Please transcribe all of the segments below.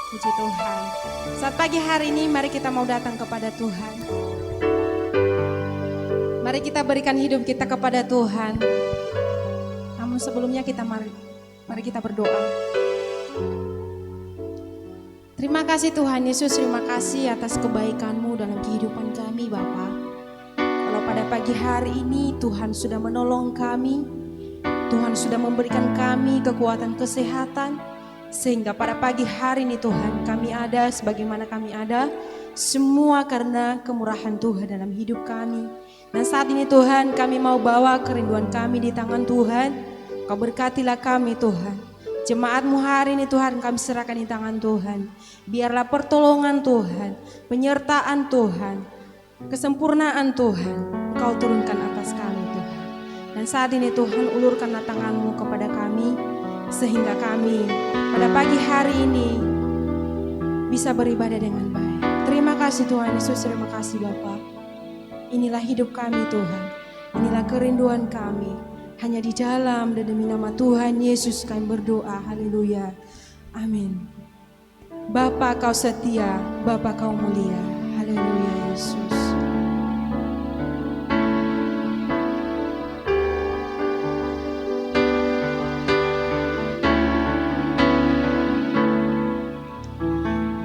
Puji Tuhan. Saat pagi hari ini mari kita mau datang kepada Tuhan. Mari kita berikan hidup kita kepada Tuhan. Namun sebelumnya mari kita berdoa. Terima kasih Tuhan Yesus, terima kasih atas kebaikan-Mu dalam kehidupan kami Bapa. Kalau pada pagi hari ini Tuhan sudah menolong kami, Tuhan sudah memberikan kami kekuatan kesehatan, sehingga pada pagi hari ini Tuhan kami ada sebagaimana kami ada, semua karena kemurahan Tuhan dalam hidup kami. Dan saat ini Tuhan kami mau bawa kerinduan kami di tangan Tuhan. Kau berkatilah kami Tuhan. Jemaat-Mu hari ini Tuhan kami serahkan di tangan Tuhan. Biarlah pertolongan Tuhan, penyertaan Tuhan, kesempurnaan Tuhan Kau turunkan atas kami Tuhan. Dan saat ini Tuhan ulurkanlah tangan-Mu kepada kami, sehingga kami pada pagi hari ini bisa beribadah dengan baik. Terima kasih Tuhan Yesus, terima kasih Bapa. Inilah hidup kami Tuhan, inilah kerinduan kami. Hanya di dalam dan demi nama Tuhan Yesus kami berdoa, haleluya, amin. Bapa Kau setia, Bapa Kau mulia, haleluya Yesus.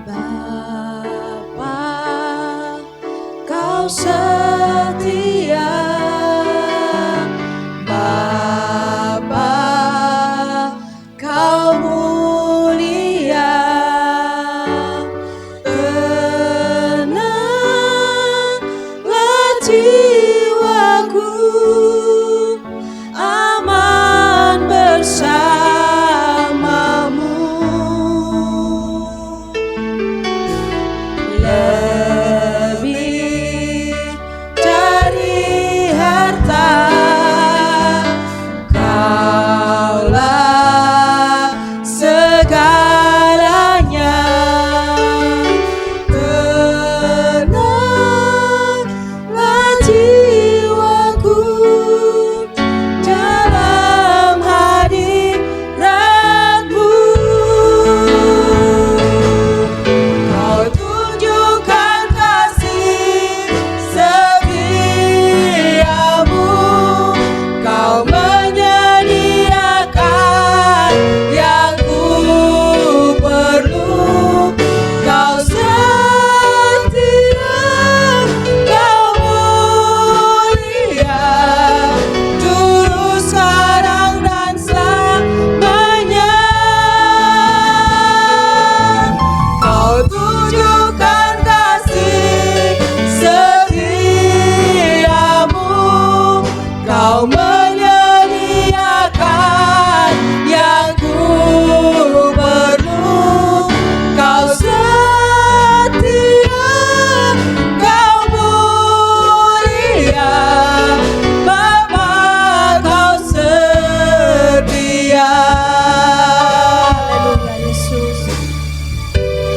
Bapa Kau setia,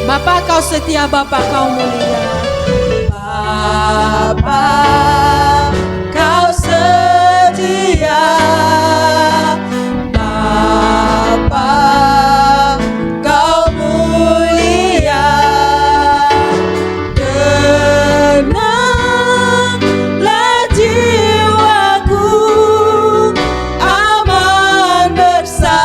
Bapa Kau setia, Bapa Kau mulia. Bapa Kau setia, Bapa Kau mulia. Tenanglah jiwaku, aman bersamamu.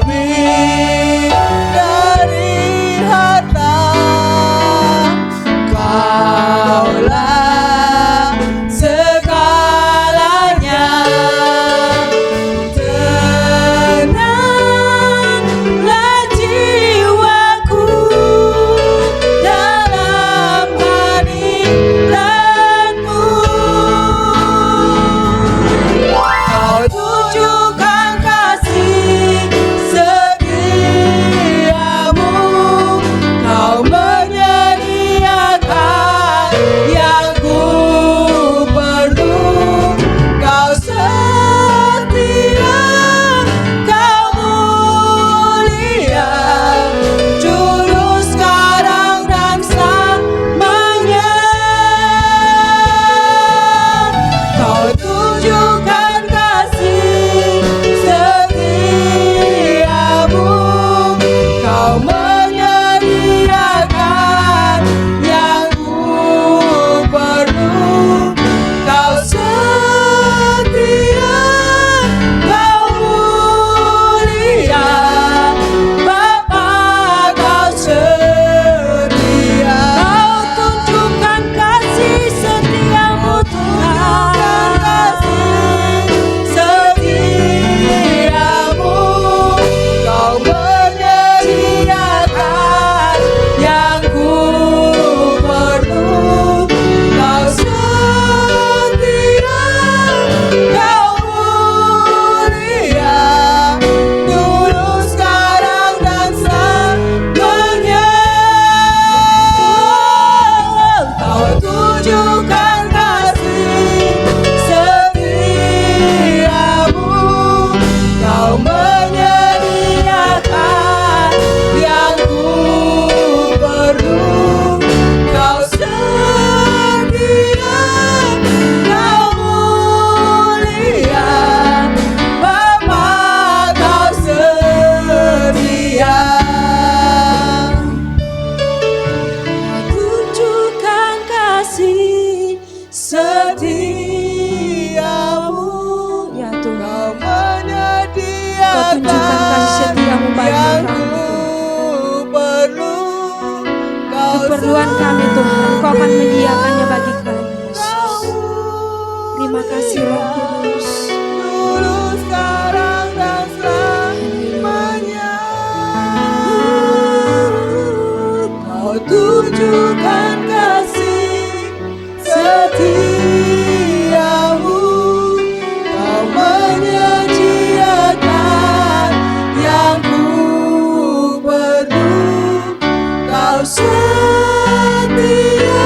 Lebih dari keperluan kami Tuhan, Kau akan menyediakannya bagi kami Yesus. Terima kasih Roh Kudus. dulu, sekarang, dan selamanya. Kau tunjukkan kasih setiamu, Kau menyediakan yang ku perlu. Kau setia,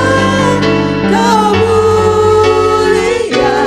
Kau mulia,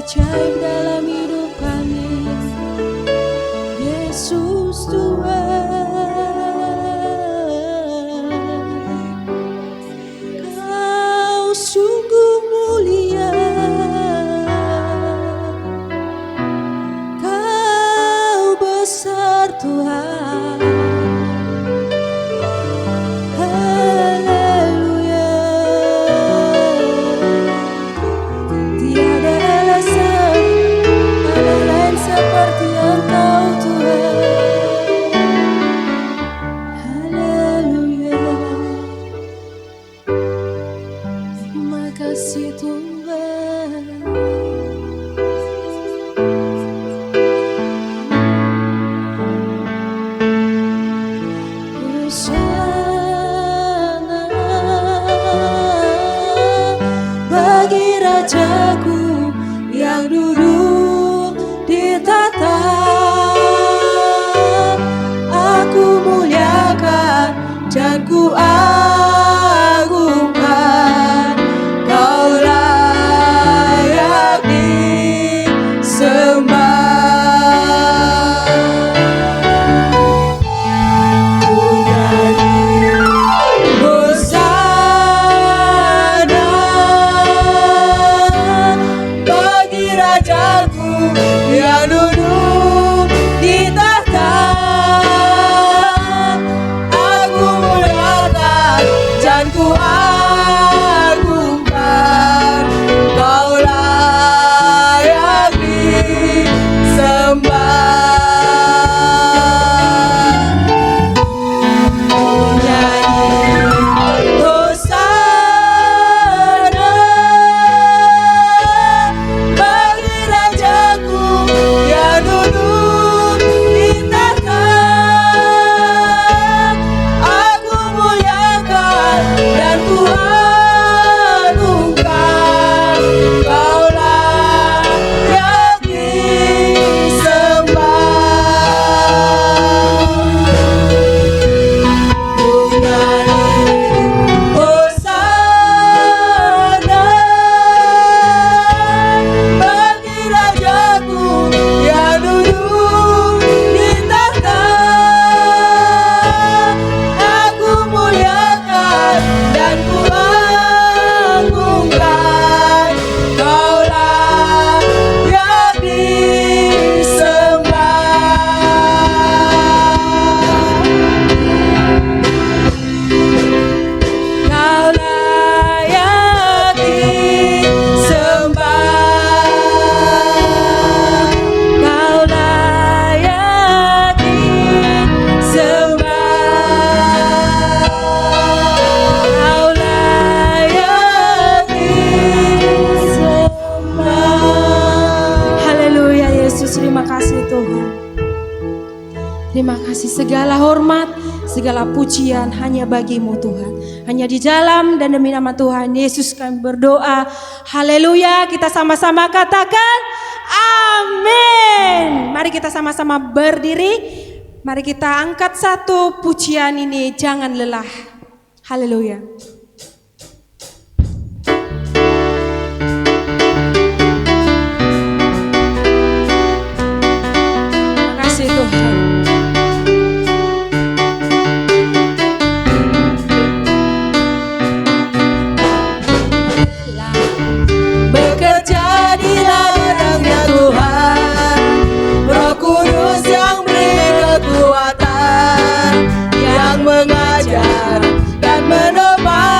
ajaib dalam hidup kami. Yesus Tuhan, Kau sungguh mulia, Kau besar Tuhan. Haleluya. Tiada alasan ada lain seperti Engkau Tuhan. Haleluya. Terima kasih Tuhan. Hosana bagi Rajaku yang duduk di tahta. Aku muliakan dan ku agungkan, Kau layak disembah. Ku nyanyi Hosana bagi Rajaku yang duduk di tahta. Aku muliakan dan ku agungkan, Kau layak disembah. Nyanyi Hosana bagi Rajaku yang duduk di tahta. Aku muliakan dan ku agungkan, Kau layak disembah. Ku nyanyi Hosana bagi Rajaku yang duduk di tahta. Aku muliakan dan ku agungkan, Kau layak disembah. Kau layak disembah. Kau layak disembah. Kau layak disembah. Haleluya Yesus, terima kasih Tuhan. Terima kasih, segala hormat, segala pujian hanya bagi-Mu Tuhan. Hanya di dalam dan demi nama Tuhan Yesus kami berdoa. Haleluya, kita sama-sama katakan amin. Mari kita sama-sama berdiri. Mari kita angkat satu pujian ini, jangan lelah. Haleluya. Terima kasih Tuhan. Bekerja di ladangnya Tuhan, Roh Kudus yang beri kekuatan, yang mengajar dan menopang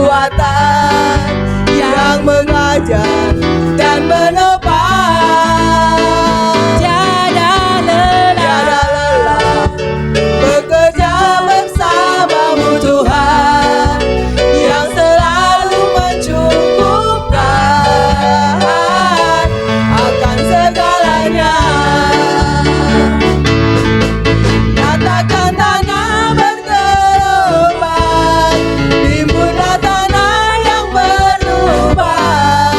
kekuatan yang mengajar dan menopang. Tiada lelah Bekerja bersamamu Tuhan yang selalu mencukupkan akan segalanya. Katakan tanah bergelombang, timbullah tanah yang berlubang,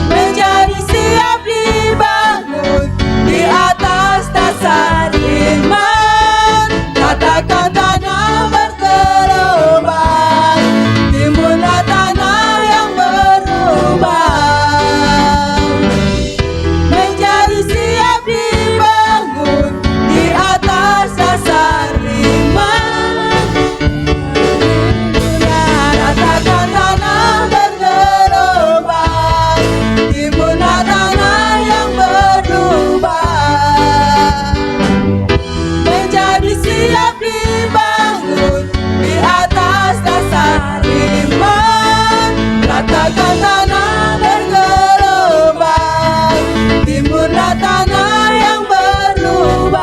menjadi siap dibangun di atas dasar iman. Katakan tanah bergelombang, timbullah tanah yang berlubang, menjadi siap dibangun di atas dasar iman. Katakan tanah bergelombang, timbullah tanah yang berlubang, menjadi siap dibangun di atas dasar iman. Katakan tanah bergelombang, timbullah tanah yang berlubang,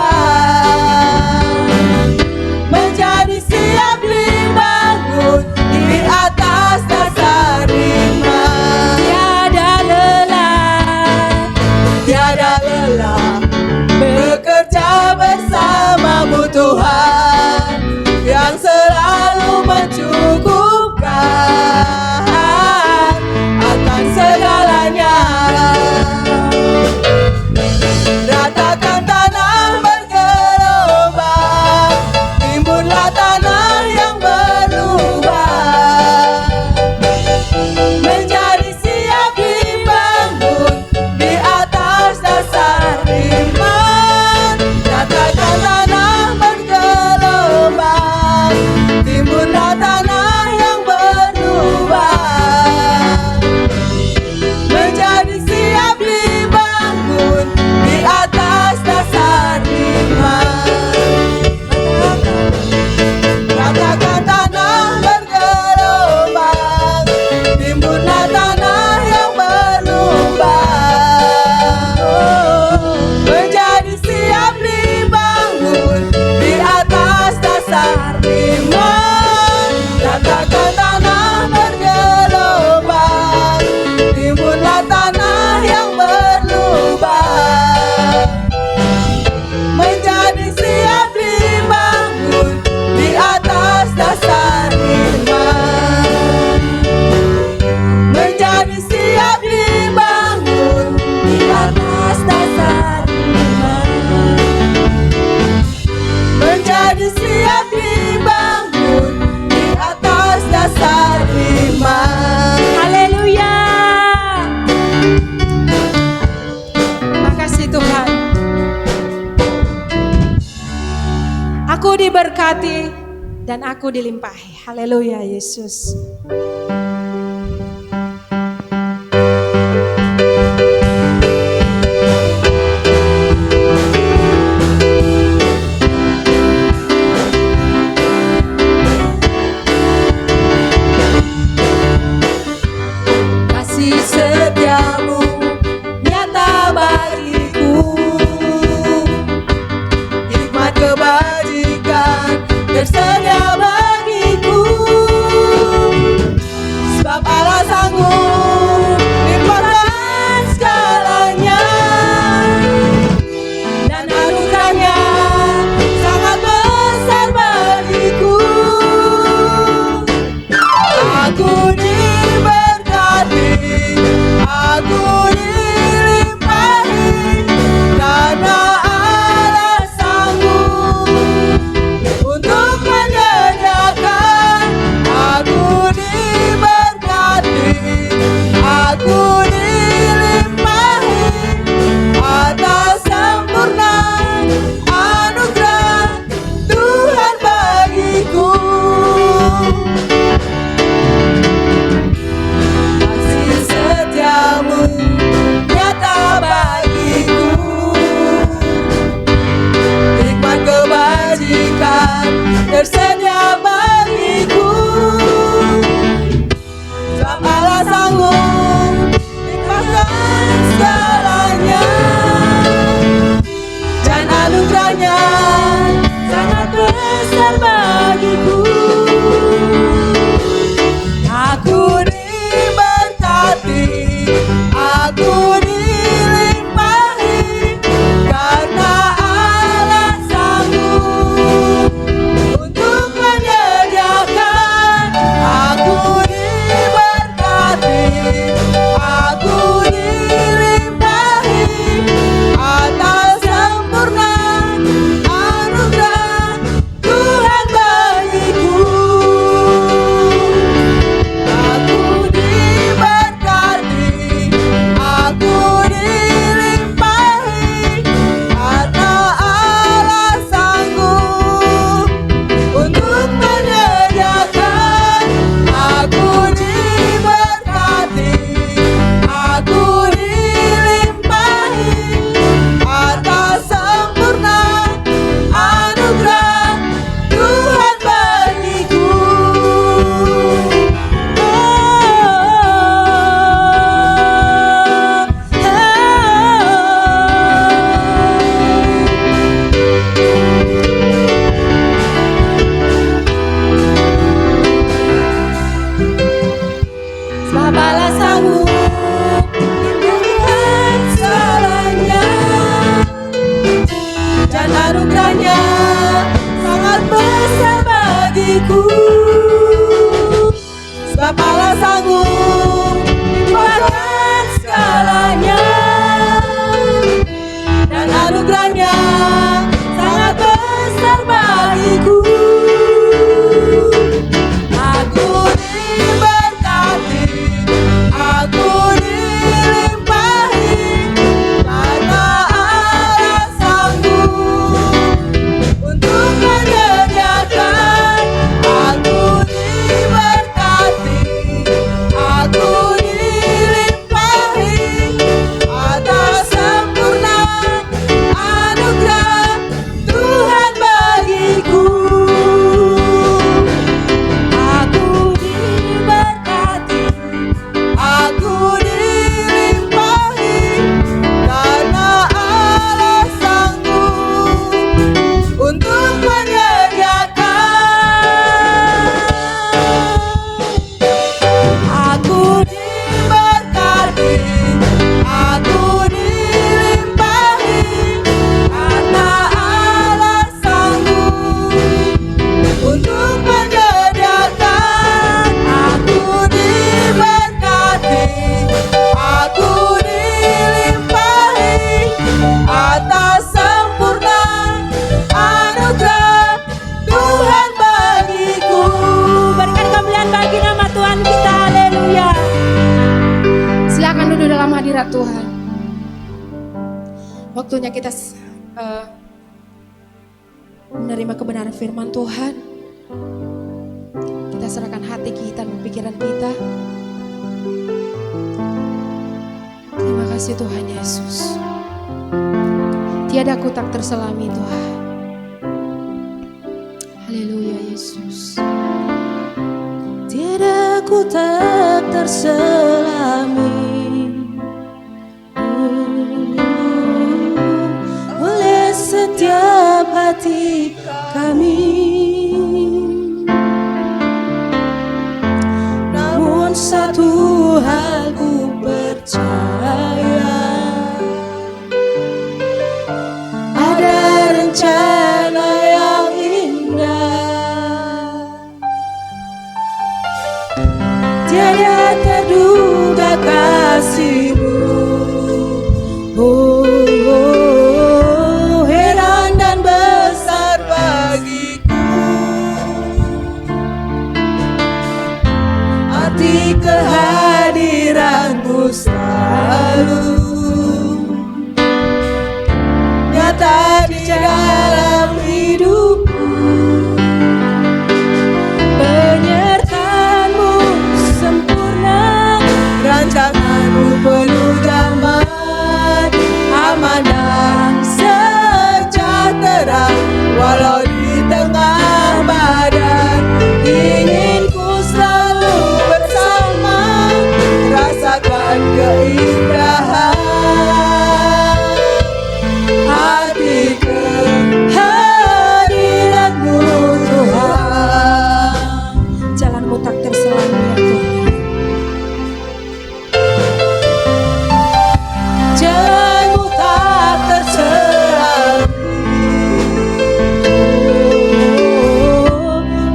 menjadi siap dibangun di atas dasar iman. Tiada lelah bekerja bersamamu Tuhan yang selalu mencukupkan akan segalanya. Ratakan tanah bergelombang, timbullah tanah yang berlubang, menjadi siap dibangun di atas dasar iman. Katakan tanah bergelombang, timbullah tanah yang berlubang, menjadi siap dibangun di atas dasar iman. Katakan tanah bergelombang, timbullah tanah yang berlubang, menjadi siap dibangun di atas dasar iman. Katakan tanah bergelombang, timbullah tanah yang berlubang, menjadi siap dibangun di atas dasar iman, menjadi siap dibangun di atas dasar iman, menjadi siap dibangun di atas dasar iman. Haleluya. Makasih Tuhan. Aku diberkati dan aku dilimpahi. Haleluya Yesus. Kasih setiamu nyata bagiku, hikmat kebajikan tersedia bagiku. bagiku. Sebab Allah sanggup bahkan segalanya, dan anugerahnya sangat besar bagiku. Aku diberkati, aku dilimpahi, karena Allah sanggup untuk menyediakan. Aku diberkati, aku dilimpahi atas sempurna anugerah Tuhan bagiku. Aku diberkati, aku dilimpahi, karena Allah sanggup untuk menyediakan. Aku diberkati, aku dilimpahi, karena Allah sanggup untuk menyediakan. Aku diberkati, aku dilimpahi atas sempurna anugerah Tuhan bagiku. Berikan kemuliaan bagi nama Tuhan kita. Haleluya. Silakan duduk dalam hadirat Tuhan. Waktunya kita menerima kebenaran firman Tuhan. Kita serahkan hati kita dan pikiran kita. Terima kasih Tuhan Yesus. Tiada aku tak terselami Tuhan. Haleluya Yesus. Tiada ku tak terselami oleh setiap hati kami. Namun satu hal ku percaya, ada rencana yang indah. Tiada terduga kasih-Mu, oh, oh, heran dan besar bagiku. Arti kehadiran-Mu selalu nyata di dalam hidupku. Penyertaan-Mu sempurna, rancangan-Mu penuh damai, aman dan sejahtera. Walau di tengah badan, ingin ku selalu bersama, rasakan keindahan hati kehadiran-Mu Tuhan. Jalanmu tak terselami ya Tuhan. Jalan-Mu tak terselami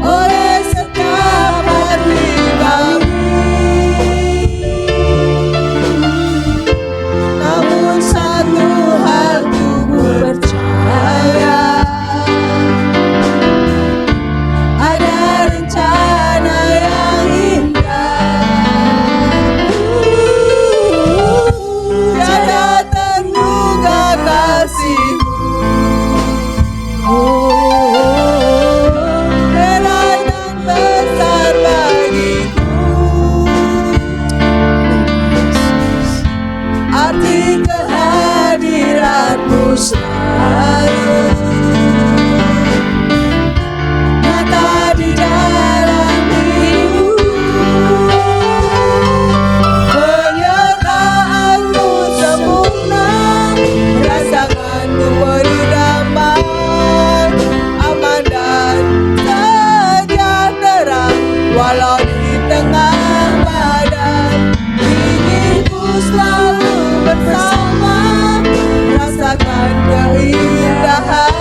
oleh setiap hati kami. Namun satu hal ku percaya, ada rencana yang indah. Tiada terduga kasih-Mu, oh, heran dan besar bagiku. Arti kehadiran-Mu selalu nyata di dalam hidupku. Penyertaan-Mu sempurna, rasakan-Mu penuh damai, aman dan sejahtera. Walau di tengah badan, ingin ku selalu bersama, rasakan keindahan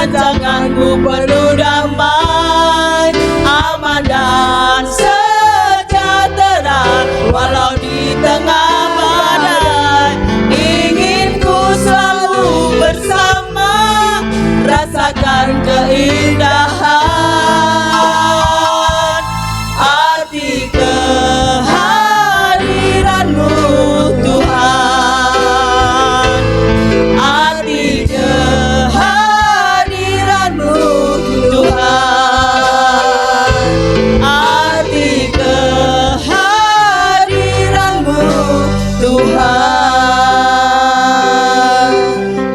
rancanganmu penuh damai, aman dan sejahtera. Walau di tengah badai, ingin ku selalu bersama, rasakan keindahan arti kehadiranmu Tuhan, arti kehadiranmu Tuhan, arti kehadiranmu Tuhan.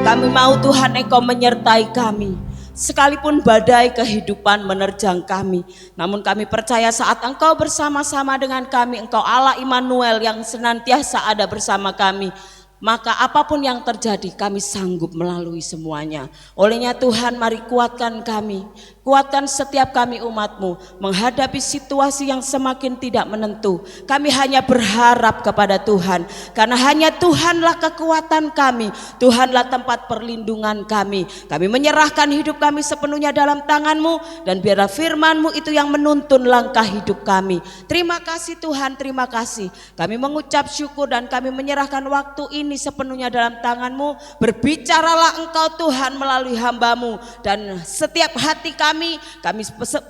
Kami mau Tuhan Engkau menyertai kami, sekalipun badai kehidupan menerjang kami, namun kami percaya saat Engkau bersama-sama dengan kami, Engkau Allah Immanuel yang senantiasa ada bersama kami, maka apapun yang terjadi kami sanggup melalui semuanya. Olehnya Tuhan, mari kuatkan kami, kuatkan setiap kami umat-Mu menghadapi situasi yang semakin tidak menentu. Kami hanya berharap kepada Tuhan, karena hanya Tuhanlah kekuatan kami, Tuhanlah tempat perlindungan kami. Kami menyerahkan hidup kami sepenuhnya dalam tangan-Mu, dan biarlah firman-Mu itu yang menuntun langkah hidup kami. Terima kasih Tuhan, terima kasih. Kami mengucap syukur dan kami menyerahkan waktu ini sepenuhnya dalam tangan-Mu. Berbicaralah Engkau Tuhan melalui hamba-Mu, dan setiap hati kami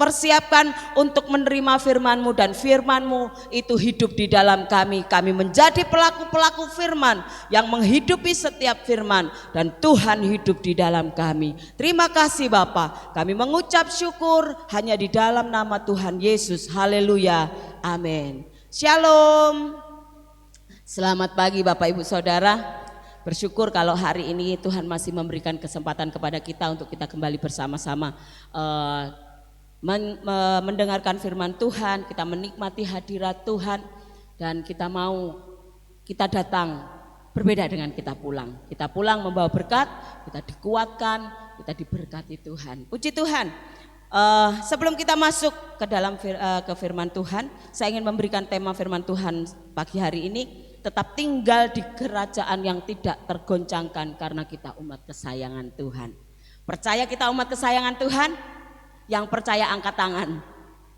persiapkan untuk menerima firman-Mu, dan firman-Mu itu hidup di dalam kami. Kami menjadi pelaku-pelaku firman yang menghidupi setiap firman, dan Tuhan hidup di dalam kami. Terima kasih Bapa, kami mengucap syukur hanya di dalam nama Tuhan Yesus. Haleluya, amin. Shalom. Selamat pagi Bapak Ibu Saudara. Bersyukur kalau hari ini Tuhan masih memberikan kesempatan kepada kita untuk kita kembali bersama-sama mendengarkan firman Tuhan, kita menikmati hadirat Tuhan, dan kita datang berbeda dengan kita pulang. Kita pulang membawa berkat, kita dikuatkan, kita diberkati Tuhan. Puji Tuhan. Sebelum kita masuk ke dalam ke firman Tuhan, saya ingin memberikan tema firman Tuhan pagi hari ini. Tetap tinggal di kerajaan yang tidak tergoncangkan, karena kita umat kesayangan Tuhan. Percaya kita umat kesayangan Tuhan? Yang percaya angkat tangan.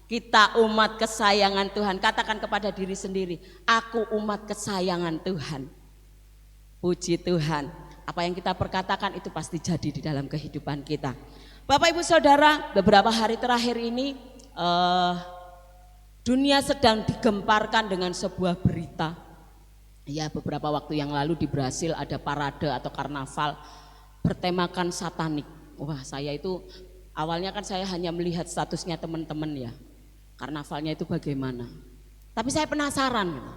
Kita umat kesayangan Tuhan. Katakan kepada diri sendiri, aku umat kesayangan Tuhan. Puji Tuhan. Apa yang kita perkatakan itu pasti jadi di dalam kehidupan kita. Bapak Ibu Saudara, beberapa hari terakhir ini dunia sedang digemparkan dengan sebuah berita. Ya, beberapa waktu yang lalu di Brasil ada parade atau karnaval bertemakan satanik. Wah, saya itu awalnya kan saya hanya melihat statusnya teman-teman ya, karnavalnya itu bagaimana. Tapi saya penasaran gitu.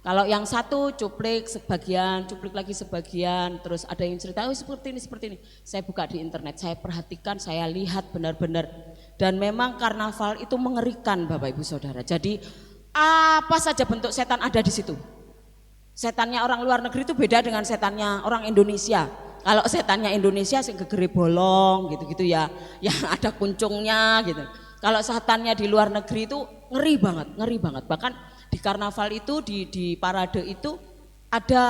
Kalau yang satu cuplik sebagian, cuplik lagi sebagian, terus ada yang cerita, oh seperti ini. Saya buka di internet, saya perhatikan, saya lihat benar-benar. Dan memang karnaval itu mengerikan Bapak Ibu Saudara. Jadi apa saja bentuk setan ada di situ. Setannya orang luar negeri itu beda dengan setannya orang Indonesia. Kalau setannya Indonesia gegere bolong gitu-gitu ya, yang ada kuncungnya gitu. Kalau setannya di luar negeri itu ngeri banget. Bahkan di karnaval itu, di parade itu ada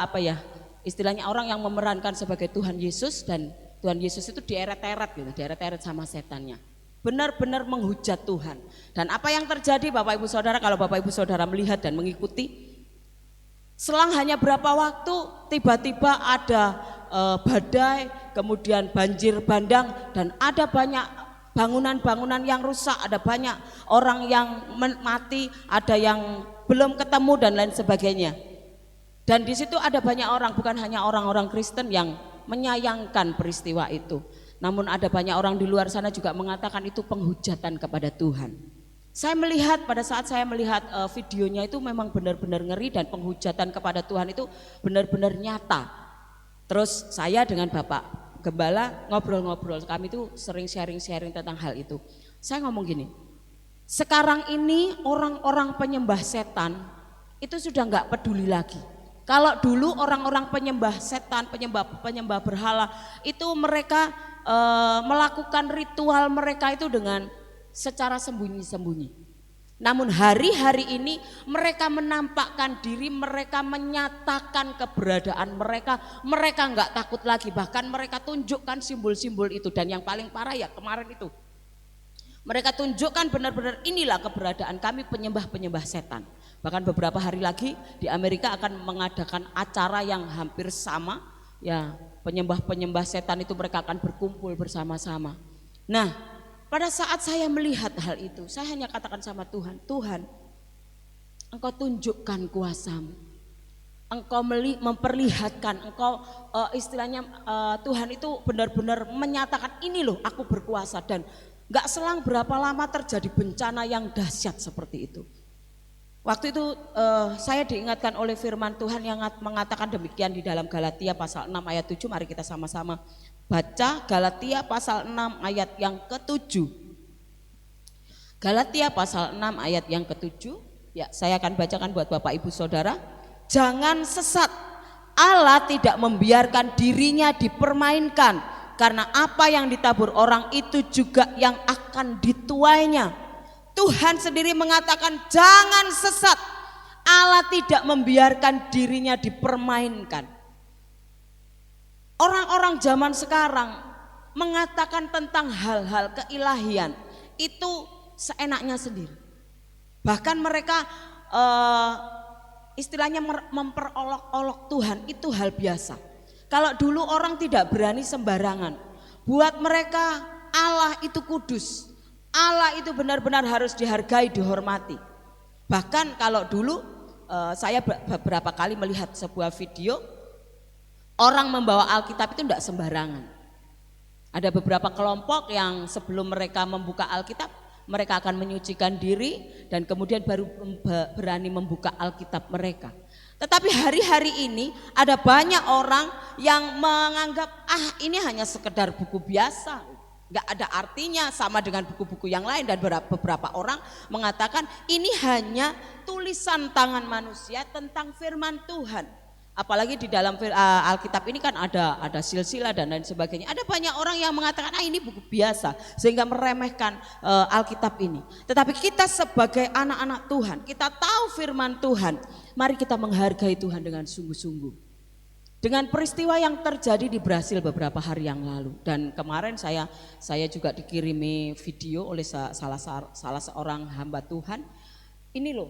apa ya, istilahnya orang yang memerankan sebagai Tuhan Yesus, dan Tuhan Yesus itu dieret-eret gitu, dieret-eret sama setannya. Benar-benar menghujat Tuhan. Dan apa yang terjadi Bapak Ibu Saudara, kalau Bapak Ibu Saudara melihat dan mengikuti, selang hanya berapa waktu tiba-tiba ada badai, kemudian banjir bandang, dan ada banyak bangunan-bangunan yang rusak, ada banyak orang yang mati, ada yang belum ketemu dan lain sebagainya. Dan di situ ada banyak orang, bukan hanya orang-orang Kristen yang menyayangkan peristiwa itu, namun ada banyak orang di luar sana juga mengatakan itu penghujatan kepada Tuhan. Saya melihat, pada saat saya melihat videonya itu memang benar-benar ngeri, dan penghujatan kepada Tuhan itu benar-benar nyata. Terus saya dengan Bapak Gembala ngobrol-ngobrol, kami itu sering sharing-sharing tentang hal itu. Saya ngomong gini, sekarang ini orang-orang penyembah setan itu sudah nggak peduli lagi. Kalau dulu orang-orang penyembah setan, penyembah berhala itu mereka melakukan ritual mereka itu dengan secara sembunyi-sembunyi. Namun hari-hari ini mereka menampakkan diri, mereka menyatakan keberadaan mereka, mereka enggak takut lagi, bahkan mereka tunjukkan simbol-simbol itu. Dan yang paling parah ya kemarin itu, mereka tunjukkan benar-benar inilah keberadaan kami, penyembah-penyembah setan. Bahkan beberapa hari lagi di Amerika akan mengadakan acara yang hampir sama, ya penyembah-penyembah setan itu mereka akan berkumpul bersama-sama. Nah, pada saat saya melihat hal itu, saya hanya katakan sama Tuhan, Tuhan, Engkau tunjukkan kuasa-Mu, Engkau memperlihatkan, Engkau istilahnya Tuhan itu benar-benar menyatakan ini loh aku berkuasa. Dan gak selang berapa lama terjadi bencana yang dahsyat seperti itu. Waktu itu saya diingatkan oleh firman Tuhan yang mengatakan demikian di dalam Galatia pasal 6 ayat 7, mari kita sama-sama baca Galatia pasal 6 ayat yang ke-7. Galatia pasal 6 ayat yang ke-7. Ya, saya akan bacakan buat Bapak Ibu Saudara. Jangan sesat. Allah tidak membiarkan dirinya dipermainkan, karena apa yang ditabur orang itu juga yang akan dituainya. Tuhan sendiri mengatakan jangan sesat. Allah tidak membiarkan dirinya dipermainkan. Orang-orang zaman sekarang mengatakan tentang hal-hal keilahian itu seenaknya sendiri. Bahkan mereka istilahnya memperolok-olok Tuhan itu hal biasa. Kalau dulu orang tidak berani sembarangan. Buat mereka Allah itu kudus. Allah itu benar-benar harus dihargai, dihormati. Bahkan kalau dulu saya beberapa kali melihat sebuah video, orang membawa Alkitab itu tidak sembarangan. Ada beberapa kelompok yang sebelum mereka membuka Alkitab, mereka akan menyucikan diri dan kemudian baru berani membuka Alkitab mereka. Tetapi hari-hari ini ada banyak orang yang menganggap ini hanya sekedar buku biasa, nggak ada artinya, sama dengan buku-buku yang lain. Dan beberapa orang mengatakan ini hanya tulisan tangan manusia tentang firman Tuhan. Apalagi di dalam Alkitab ini kan ada silsilah dan lain sebagainya. Ada banyak orang yang mengatakan ini buku biasa sehingga meremehkan Alkitab ini. Tetapi kita sebagai anak-anak Tuhan, kita tahu firman Tuhan, mari kita menghargai Tuhan dengan sungguh-sungguh. Dengan peristiwa yang terjadi di Brasil beberapa hari yang lalu, dan kemarin saya juga dikirimi video oleh salah seorang hamba Tuhan. Ini loh,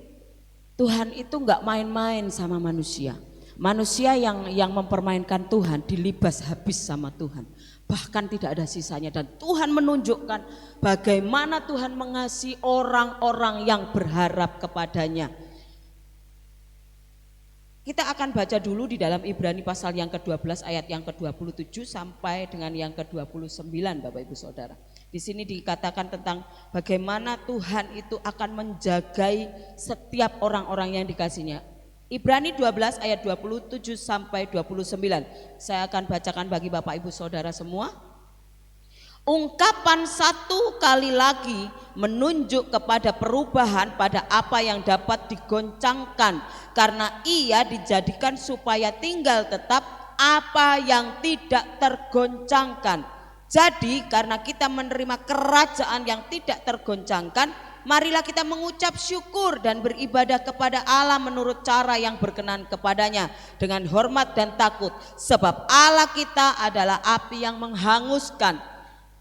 Tuhan itu enggak main-main sama manusia. Manusia yang mempermainkan Tuhan dilibas habis sama Tuhan, bahkan tidak ada sisanya. Dan Tuhan menunjukkan bagaimana Tuhan mengasihi orang-orang yang berharap kepadanya. Kita akan baca dulu di dalam Ibrani pasal yang ke-12 ayat yang ke-27 sampai dengan yang ke-29, Bapak Ibu Saudara. Di sini dikatakan tentang bagaimana Tuhan itu akan menjagai setiap orang-orang yang dikasihinya. Ibrani 12 ayat 27 sampai 29. Saya akan bacakan bagi Bapak Ibu Saudara semua. Ungkapan satu kali lagi menunjuk kepada perubahan pada apa yang dapat digoncangkan, karena ia dijadikan supaya tinggal tetap apa yang tidak tergoncangkan. Jadi karena kita menerima kerajaan yang tidak tergoncangkan, marilah kita mengucap syukur dan beribadah kepada Allah menurut cara yang berkenan kepadanya dengan hormat dan takut, sebab Allah kita adalah api yang menghanguskan.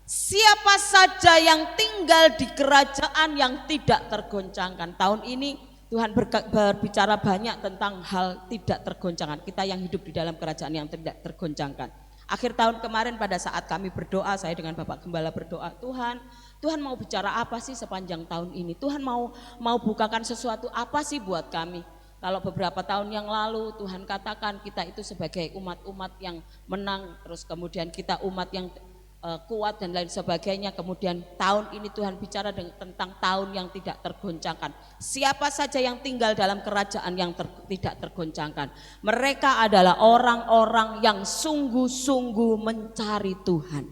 Siapa saja yang tinggal di kerajaan yang tidak tergoncangkan. Tahun ini Tuhan berbicara banyak tentang hal tidak tergoncangkan. Kita yang hidup di dalam kerajaan yang tidak tergoncangkan. Akhir tahun kemarin pada saat kami berdoa, saya dengan Bapak Gembala berdoa, Tuhan mau bicara apa sih sepanjang tahun ini? Tuhan mau bukakan sesuatu apa sih buat kami? Kalau beberapa tahun yang lalu Tuhan katakan kita itu sebagai umat-umat yang menang, terus kemudian kita umat yang kuat dan lain sebagainya. Kemudian tahun ini Tuhan bicara tentang tahun yang tidak tergoncangkan. Siapa saja yang tinggal dalam kerajaan yang tidak tergoncangkan, mereka adalah orang-orang yang sungguh-sungguh mencari Tuhan.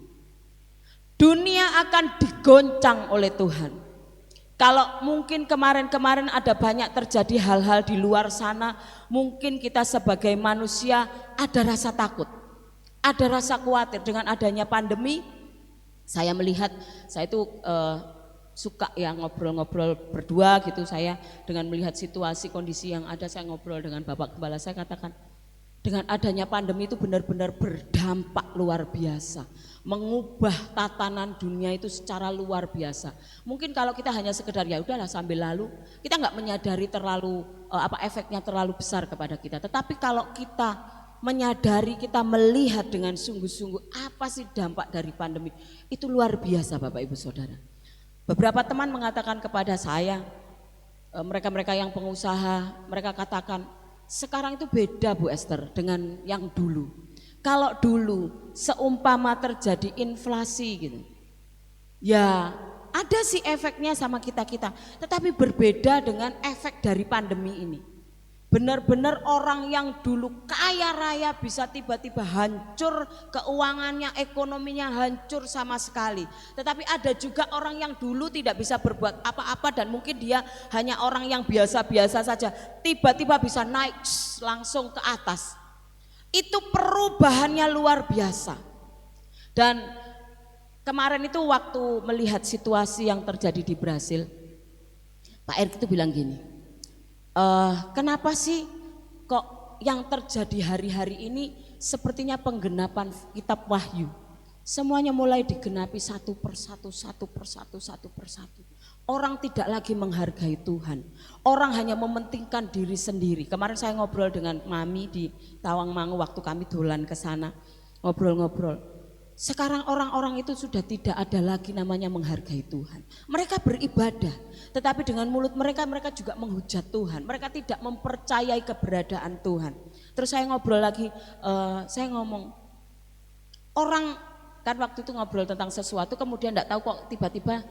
Dunia akan digoncang oleh Tuhan. Kalau mungkin kemarin-kemarin ada banyak terjadi hal-hal di luar sana, mungkin kita sebagai manusia ada rasa takut, ada rasa khawatir. Dengan adanya pandemi, saya melihat, saya itu suka ya ngobrol-ngobrol berdua gitu. Saya dengan melihat situasi kondisi yang ada, saya ngobrol dengan Bapak Gembala, saya katakan dengan adanya pandemi itu benar-benar berdampak luar biasa, mengubah tatanan dunia itu secara luar biasa. Mungkin kalau kita hanya sekedar ya udahlah sambil lalu, kita nggak menyadari terlalu efeknya terlalu besar kepada kita. Tetapi kalau kita menyadari, kita melihat dengan sungguh-sungguh apa sih dampak dari pandemi, itu luar biasa Bapak Ibu Saudara. Beberapa teman mengatakan kepada saya, mereka-mereka yang pengusaha, mereka katakan sekarang itu beda Bu Esther dengan yang dulu. Kalau dulu seumpama terjadi inflasi gitu, ya ada sih efeknya sama kita-kita, tetapi berbeda dengan efek dari pandemi ini. Benar-benar orang yang dulu kaya raya bisa tiba-tiba hancur keuangannya, ekonominya hancur sama sekali. Tetapi ada juga orang yang dulu tidak bisa berbuat apa-apa dan mungkin dia hanya orang yang biasa-biasa saja, tiba-tiba bisa naik langsung ke atas. Itu perubahannya luar biasa. Dan kemarin itu waktu melihat situasi yang terjadi di Brasil, Pak Erick itu bilang gini, kenapa sih kok yang terjadi hari-hari ini sepertinya penggenapan kitab Wahyu, semuanya mulai digenapi satu persatu. Orang tidak lagi menghargai Tuhan, orang hanya mementingkan diri sendiri. Kemarin saya ngobrol dengan Mami di Tawangmangu waktu kami dolan ke sana, ngobrol-ngobrol. Sekarang orang-orang itu sudah tidak ada lagi namanya menghargai Tuhan. Mereka beribadah, tetapi dengan mulut mereka juga menghujat Tuhan. Mereka tidak mempercayai keberadaan Tuhan. Terus saya ngobrol lagi, saya ngomong, orang kan waktu itu ngobrol tentang sesuatu, kemudian tidak tahu kok tiba-tiba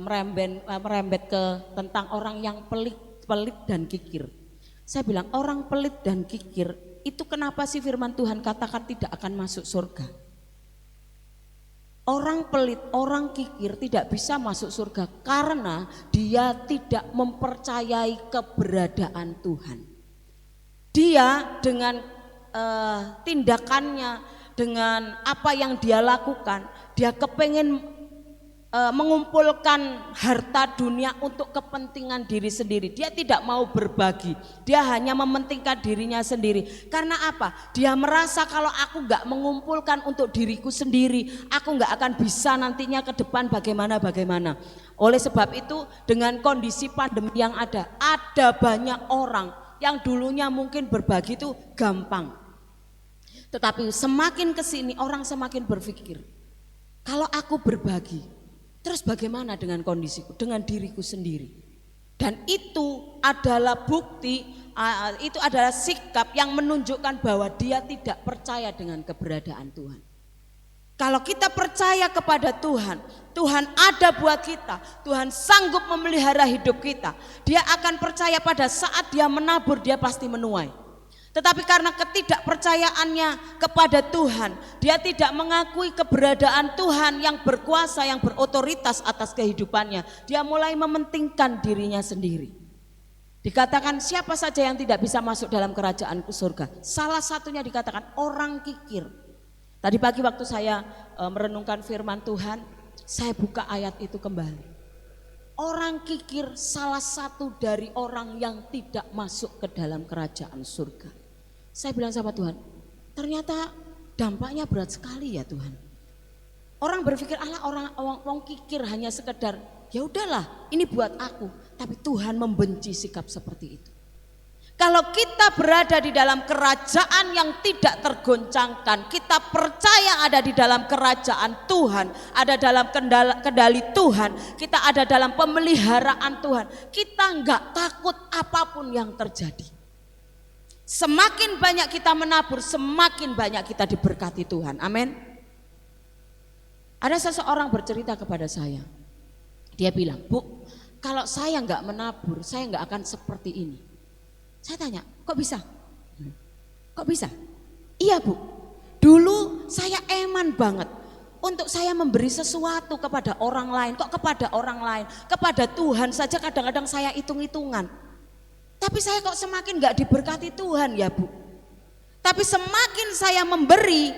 merembet ke tentang orang yang pelit dan kikir. Saya bilang orang pelit dan kikir itu kenapa sih firman Tuhan katakan tidak akan masuk surga? Orang pelit, orang kikir tidak bisa masuk surga karena dia tidak mempercayai keberadaan Tuhan. Dia dengan tindakannya, dengan apa yang dia lakukan, dia kepengen mengumpulkan harta dunia untuk kepentingan diri sendiri. Dia tidak mau berbagi, dia hanya mementingkan dirinya sendiri. Karena apa? Dia merasa kalau aku gak mengumpulkan untuk diriku sendiri, aku gak akan bisa nantinya ke depan bagaimana. Oleh sebab itu dengan kondisi pandemi yang ada banyak orang yang dulunya mungkin berbagi itu gampang. Tetapi semakin kesini orang semakin berpikir, kalau aku berbagi, terus bagaimana dengan kondisiku, dengan diriku sendiri? Dan itu adalah bukti, itu adalah sikap yang menunjukkan bahwa dia tidak percaya dengan keberadaan Tuhan. Kalau kita percaya kepada Tuhan, Tuhan ada buat kita, Tuhan sanggup memelihara hidup kita, dia akan percaya pada saat dia menabur dia pasti menuai. Tetapi karena ketidakpercayaannya kepada Tuhan, dia tidak mengakui keberadaan Tuhan yang berkuasa, yang berotoritas atas kehidupannya. Dia mulai mementingkan dirinya sendiri. Dikatakan siapa saja yang tidak bisa masuk dalam kerajaan surga. Salah satunya dikatakan orang kikir. Tadi pagi waktu saya merenungkan firman Tuhan, saya buka ayat itu kembali. Orang kikir salah satu dari orang yang tidak masuk ke dalam kerajaan surga. Saya bilang sama Tuhan, ternyata dampaknya berat sekali ya Tuhan. Orang berpikir orang kikir hanya sekedar ya udahlah ini buat aku, tapi Tuhan membenci sikap seperti itu. Kalau kita berada di dalam kerajaan yang tidak tergoncangkan, kita percaya ada di dalam kerajaan Tuhan, ada dalam kendali Tuhan, kita ada dalam pemeliharaan Tuhan, kita enggak takut apapun yang terjadi. Semakin banyak kita menabur, semakin banyak kita diberkati Tuhan. Amin. Ada seseorang bercerita kepada saya. Dia bilang, Bu, kalau saya enggak menabur, saya enggak akan seperti ini. Saya tanya, kok bisa? Kok bisa? Iya Bu, dulu saya eman banget untuk saya memberi sesuatu kepada orang lain. Kok kepada orang lain? Kepada Tuhan saja kadang-kadang saya hitung-hitungan. Tapi saya kok semakin gak diberkati Tuhan ya Bu. Tapi semakin saya memberi,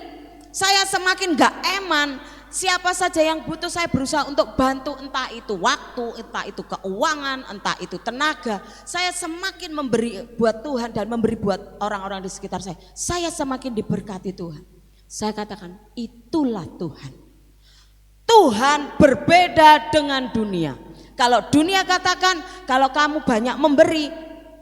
saya semakin gak eman, siapa saja yang butuh saya berusaha untuk bantu, entah itu waktu, entah itu keuangan, entah itu tenaga. Saya semakin memberi buat Tuhan dan memberi buat orang-orang di sekitar saya. Saya semakin diberkati Tuhan. Saya katakan itulah Tuhan. Tuhan berbeda dengan dunia. Kalau dunia katakan kalau kamu banyak memberi,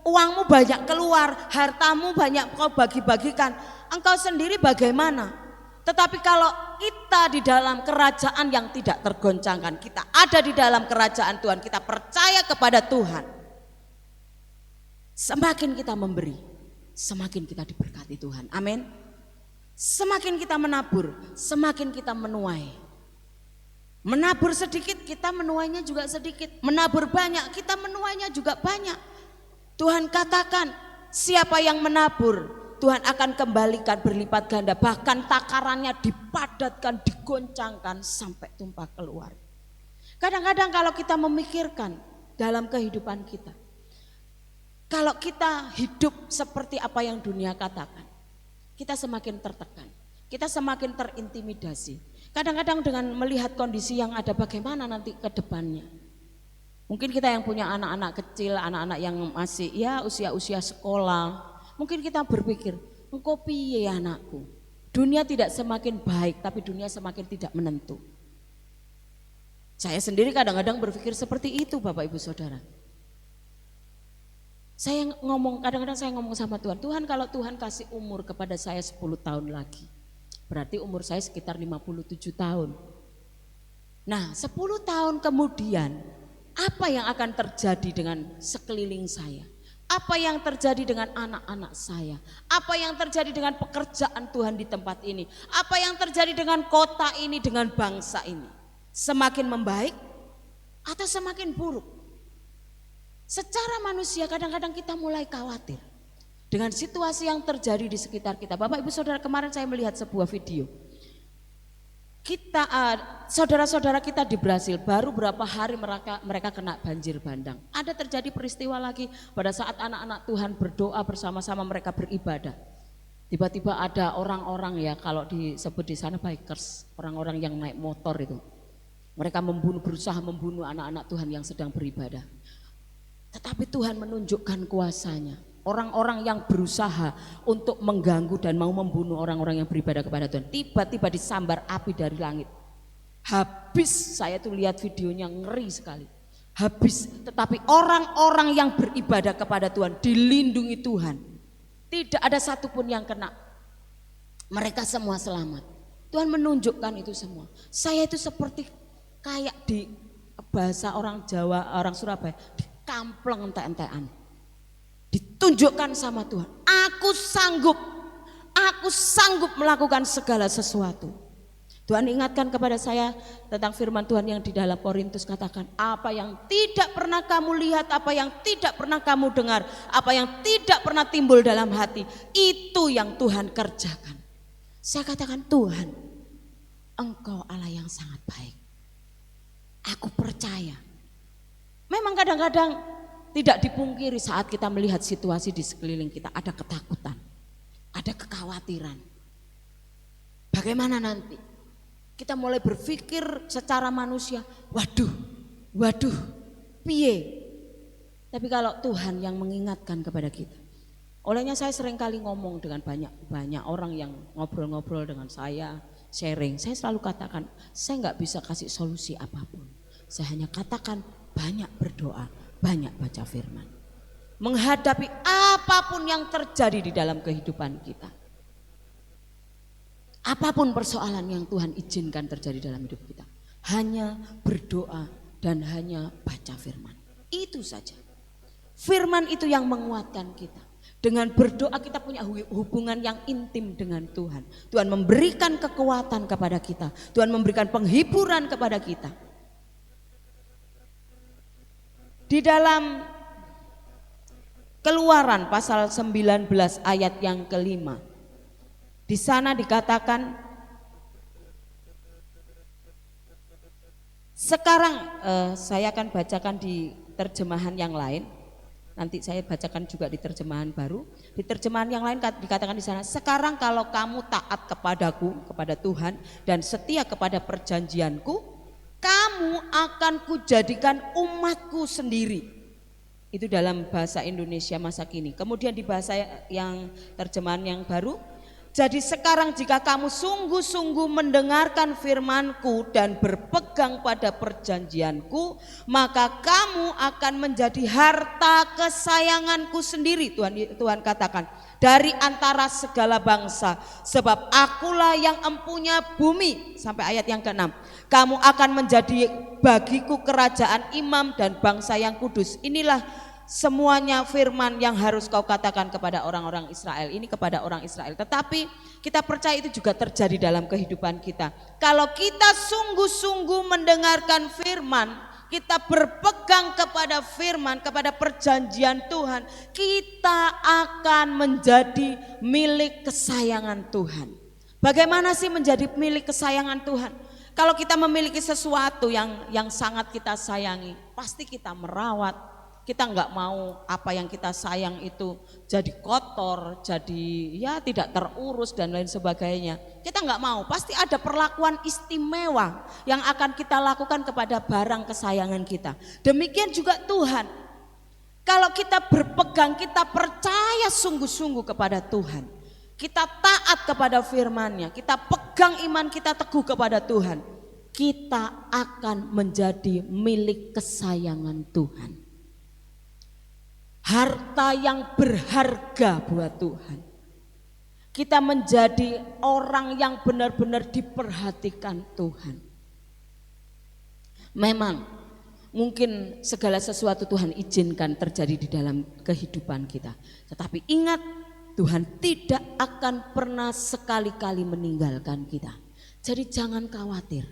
uangmu banyak keluar, hartamu banyak kau bagi-bagikan, engkau sendiri bagaimana? Tetapi kalau kita di dalam kerajaan yang tidak tergoncangkan, kita ada di dalam kerajaan Tuhan, kita percaya kepada Tuhan, semakin kita memberi, semakin kita diberkati Tuhan. Amin. Semakin kita menabur, semakin kita menuai. Menabur sedikit, kita menuainya juga sedikit. Menabur banyak, kita menuainya juga banyak. Tuhan katakan, siapa yang menabur, Tuhan akan kembalikan berlipat ganda, bahkan takarannya dipadatkan, digoncangkan sampai tumpah keluar. Kadang-kadang kalau kita memikirkan dalam kehidupan kita, kalau kita hidup seperti apa yang dunia katakan, kita semakin tertekan, kita semakin terintimidasi. Kadang-kadang dengan melihat kondisi yang ada, bagaimana nanti ke depannya. Mungkin kita yang punya anak-anak kecil, anak-anak yang masih ya usia-usia sekolah, mungkin kita berpikir, engkau piye anakku? Dunia tidak semakin baik, tapi dunia semakin tidak menentu. Saya sendiri kadang-kadang berpikir seperti itu, Bapak Ibu Saudara. Kadang-kadang saya ngomong sama Tuhan, Tuhan kalau Tuhan kasih umur kepada saya 10 tahun lagi, berarti umur saya sekitar 57 tahun. Nah 10 tahun kemudian, apa yang akan terjadi dengan sekeliling saya? Apa yang terjadi dengan anak-anak saya? Apa yang terjadi dengan pekerjaan Tuhan di tempat ini? Apa yang terjadi dengan kota ini, dengan bangsa ini? Semakin membaik atau semakin buruk? Secara manusia kadang-kadang kita mulai khawatir dengan situasi yang terjadi di sekitar kita. Bapak Ibu Saudara, kemarin saya melihat sebuah video. Saudara-saudara kita di Brasil baru berapa hari mereka kena banjir bandang. Ada terjadi peristiwa lagi pada saat anak-anak Tuhan berdoa bersama-sama, mereka beribadah. Tiba-tiba ada orang-orang, ya kalau disebut di sana bikers, orang-orang yang naik motor itu. Mereka berusaha membunuh anak-anak Tuhan yang sedang beribadah. Tetapi Tuhan menunjukkan kuasanya. Orang-orang yang berusaha untuk mengganggu dan mau membunuh orang-orang yang beribadah kepada Tuhan, tiba-tiba disambar api dari langit. Habis, saya tuh lihat videonya ngeri sekali. Habis, tetapi orang-orang yang beribadah kepada Tuhan dilindungi Tuhan. Tidak ada satupun yang kena. Mereka semua selamat. Tuhan menunjukkan itu semua. Saya itu seperti kayak di bahasa orang Jawa, orang Surabaya, dikampleng entek-entekan. Ditunjukkan sama Tuhan, aku sanggup melakukan segala sesuatu. Tuhan ingatkan kepada saya tentang firman Tuhan yang di dalam Korintus katakan, apa yang tidak pernah kamu lihat, apa yang tidak pernah kamu dengar, apa yang tidak pernah timbul dalam hati, itu yang Tuhan kerjakan. Saya katakan, Tuhan, Engkau Allah yang sangat baik. Aku percaya. Memang kadang-kadang tidak dipungkiri saat kita melihat situasi di sekeliling kita, ada ketakutan, ada kekhawatiran. Bagaimana nanti? Kita mulai berpikir secara manusia, waduh, piye? Tapi kalau Tuhan yang mengingatkan kepada kita. Olehnya saya sering kali ngomong dengan banyak orang yang ngobrol-ngobrol dengan saya, sharing. Saya selalu katakan, saya nggak bisa kasih solusi apapun. Saya hanya katakan banyak berdoa, banyak baca firman. Menghadapi apapun yang terjadi di dalam kehidupan kita. Apapun persoalan yang Tuhan izinkan terjadi dalam hidup kita. Hanya berdoa dan hanya baca firman. Itu saja. Firman itu yang menguatkan kita. Dengan berdoa kita punya hubungan yang intim dengan Tuhan. Tuhan memberikan kekuatan kepada kita. Tuhan memberikan penghiburan kepada kita. Di dalam Keluaran pasal 19 ayat yang kelima. Di sana dikatakan, sekarang saya akan bacakan di terjemahan yang lain. Nanti saya bacakan juga di terjemahan baru. Di terjemahan yang lain dikatakan di sana, sekarang kalau kamu taat kepadaku, kepada Tuhan, dan setia kepada perjanjianku, kamu akan kujadikan umatku sendiri. Itu dalam bahasa Indonesia masa kini. Kemudian di bahasa yang terjemahan yang baru, jadi sekarang jika kamu sungguh-sungguh mendengarkan firman-Ku dan berpegang pada perjanjian-Ku, maka kamu akan menjadi harta kesayangan-Ku sendiri. Tuhan katakan, dari antara segala bangsa, sebab akulah yang empunya bumi. Sampai ayat yang ke-6. Kamu akan menjadi bagiku kerajaan imam dan bangsa yang kudus. Inilah semuanya firman yang harus kau katakan kepada orang-orang Israel. Ini kepada orang Israel. Tetapi kita percaya itu juga terjadi dalam kehidupan kita. Kalau kita sungguh-sungguh mendengarkan firman, kita berpegang kepada firman, kepada perjanjian Tuhan, kita akan menjadi milik kesayangan Tuhan. Bagaimana sih menjadi milik kesayangan Tuhan? Kalau kita memiliki sesuatu yang sangat kita sayangi, pasti kita merawat. Kita nggak mau apa yang kita sayang itu jadi kotor, jadi ya tidak terurus dan lain sebagainya. Kita nggak mau, pasti ada perlakuan istimewa yang akan kita lakukan kepada barang kesayangan kita. Demikian juga Tuhan. Kalau kita berpegang, kita percaya sungguh-sungguh kepada Tuhan. Kita taat kepada firman-Nya, kita pegang iman kita teguh kepada Tuhan. Kita akan menjadi milik kesayangan Tuhan. Harta yang berharga buat Tuhan. Kita menjadi orang yang benar-benar diperhatikan Tuhan. Memang mungkin segala sesuatu Tuhan izinkan terjadi di dalam kehidupan kita. Tetapi ingat, Tuhan tidak akan pernah sekali-kali meninggalkan kita. Jadi jangan khawatir.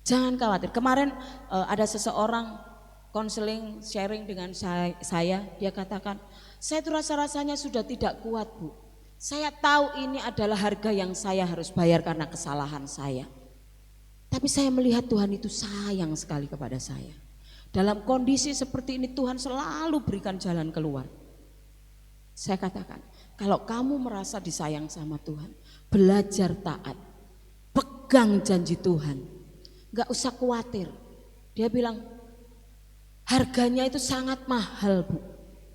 Jangan khawatir. Kemarin ada seseorang konseling, sharing dengan saya, dia katakan, saya itu rasa-rasanya sudah tidak kuat Bu. Saya tahu ini adalah harga yang saya harus bayar karena kesalahan saya. Tapi saya melihat Tuhan itu sayang sekali kepada saya. Dalam kondisi seperti ini Tuhan selalu berikan jalan keluar. Saya katakan, kalau kamu merasa disayang sama Tuhan, belajar taat, pegang janji Tuhan, gak usah khawatir. Dia bilang, harganya itu sangat mahal Bu,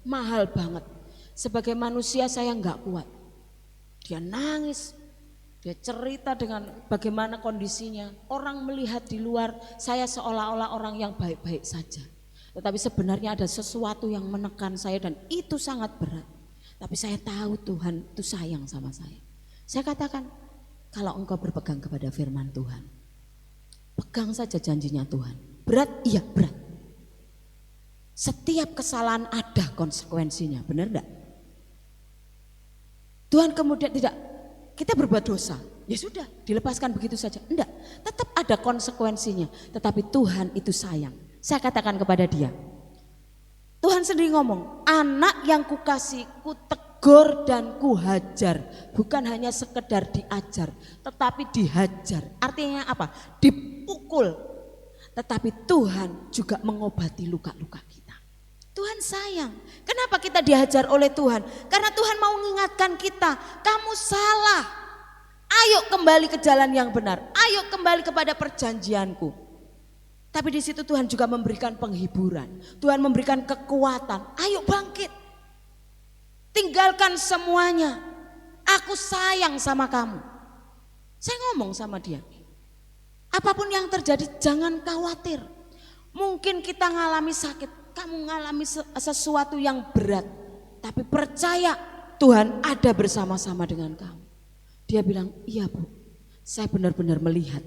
mahal banget. Sebagai manusia saya nggak kuat. Dia nangis, dia cerita dengan bagaimana kondisinya. Orang melihat di luar saya seolah-olah orang yang baik-baik saja. Tetapi sebenarnya ada sesuatu yang menekan saya dan itu sangat berat. Tapi saya tahu Tuhan itu sayang sama saya. Saya katakan, kalau engkau berpegang kepada firman Tuhan, pegang saja janjinya Tuhan. Berat? Iya berat. Setiap kesalahan ada konsekuensinya, benar enggak? Tuhan kemudian tidak, kita berbuat dosa, ya sudah dilepaskan begitu saja. Enggak, tetap ada konsekuensinya. Tetapi Tuhan itu sayang. Saya katakan kepada dia, Tuhan sendiri ngomong, anak yang kukasih, kutegur dan kuhajar. Bukan hanya sekedar diajar, tetapi dihajar. Artinya apa? Dipukul. Tetapi Tuhan juga mengobati luka-luka kita. Tuhan sayang. Kenapa kita dihajar oleh Tuhan? Karena Tuhan mau mengingatkan kita, kamu salah. Ayo kembali ke jalan yang benar. Ayo kembali kepada perjanjianku. Tapi di situ Tuhan juga memberikan penghiburan. Tuhan memberikan kekuatan. Ayo bangkit. Tinggalkan semuanya. Aku sayang sama kamu. Saya ngomong sama dia. Apapun yang terjadi jangan khawatir. Mungkin kita ngalami sakit. Kamu mengalami sesuatu yang berat, tapi percaya Tuhan ada bersama-sama dengan kamu. Dia bilang, iya Bu, saya benar-benar melihat.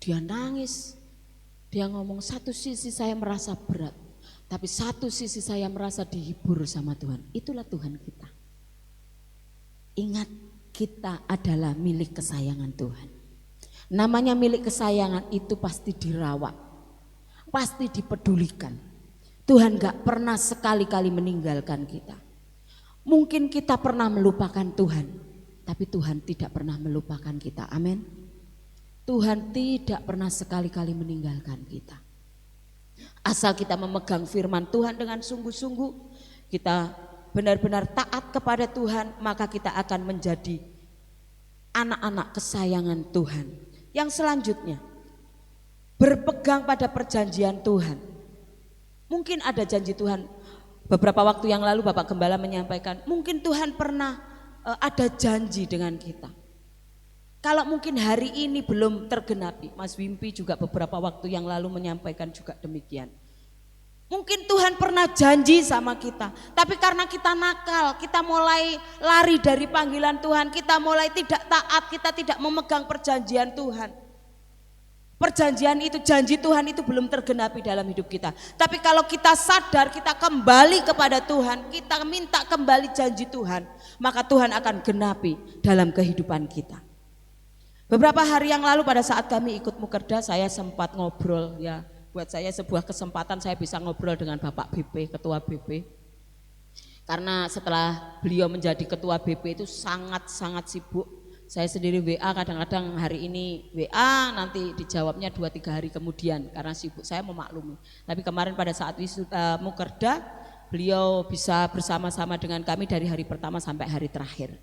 Dia nangis, dia ngomong satu sisi saya merasa berat, tapi satu sisi saya merasa dihibur sama Tuhan. Itulah Tuhan kita. Ingat, kita adalah milik kesayangan Tuhan. Namanya milik kesayangan itu pasti dirawat. Pasti dipedulikan. Tuhan gak pernah sekali-kali meninggalkan kita. Mungkin kita pernah melupakan Tuhan, tapi Tuhan tidak pernah melupakan kita. Amin. Tuhan tidak pernah sekali-kali meninggalkan kita. Asal kita memegang firman Tuhan dengan sungguh-sungguh, kita benar-benar taat kepada Tuhan, maka kita akan menjadi anak-anak kesayangan Tuhan. Yang selanjutnya, berpegang pada perjanjian Tuhan. Mungkin ada janji Tuhan, beberapa waktu yang lalu Bapak Gembala menyampaikan, mungkin Tuhan pernah ada janji dengan kita. Kalau mungkin hari ini belum tergenapi, Mas Wimpi juga beberapa waktu yang lalu menyampaikan juga demikian. Mungkin Tuhan pernah janji sama kita, tapi karena kita nakal, kita mulai lari dari panggilan Tuhan, kita mulai tidak taat, kita tidak memegang perjanjian Tuhan. Perjanjian itu, janji Tuhan itu belum tergenapi dalam hidup kita. Tapi kalau kita sadar, kita kembali kepada Tuhan, kita minta kembali janji Tuhan, maka Tuhan akan genapi dalam kehidupan kita. Beberapa hari yang lalu pada saat kami ikut Mukerda, saya sempat ngobrol ya. Buat saya sebuah kesempatan saya bisa ngobrol dengan Bapak BP, Ketua BP. Karena setelah beliau menjadi Ketua BP itu sangat-sangat sibuk. Saya sendiri WA kadang-kadang hari ini WA, nanti dijawabnya 2-3 hari kemudian karena sibuk, saya memaklumi. Tapi kemarin pada saat wisuda Mukerda, beliau bisa bersama-sama dengan kami dari hari pertama sampai hari terakhir.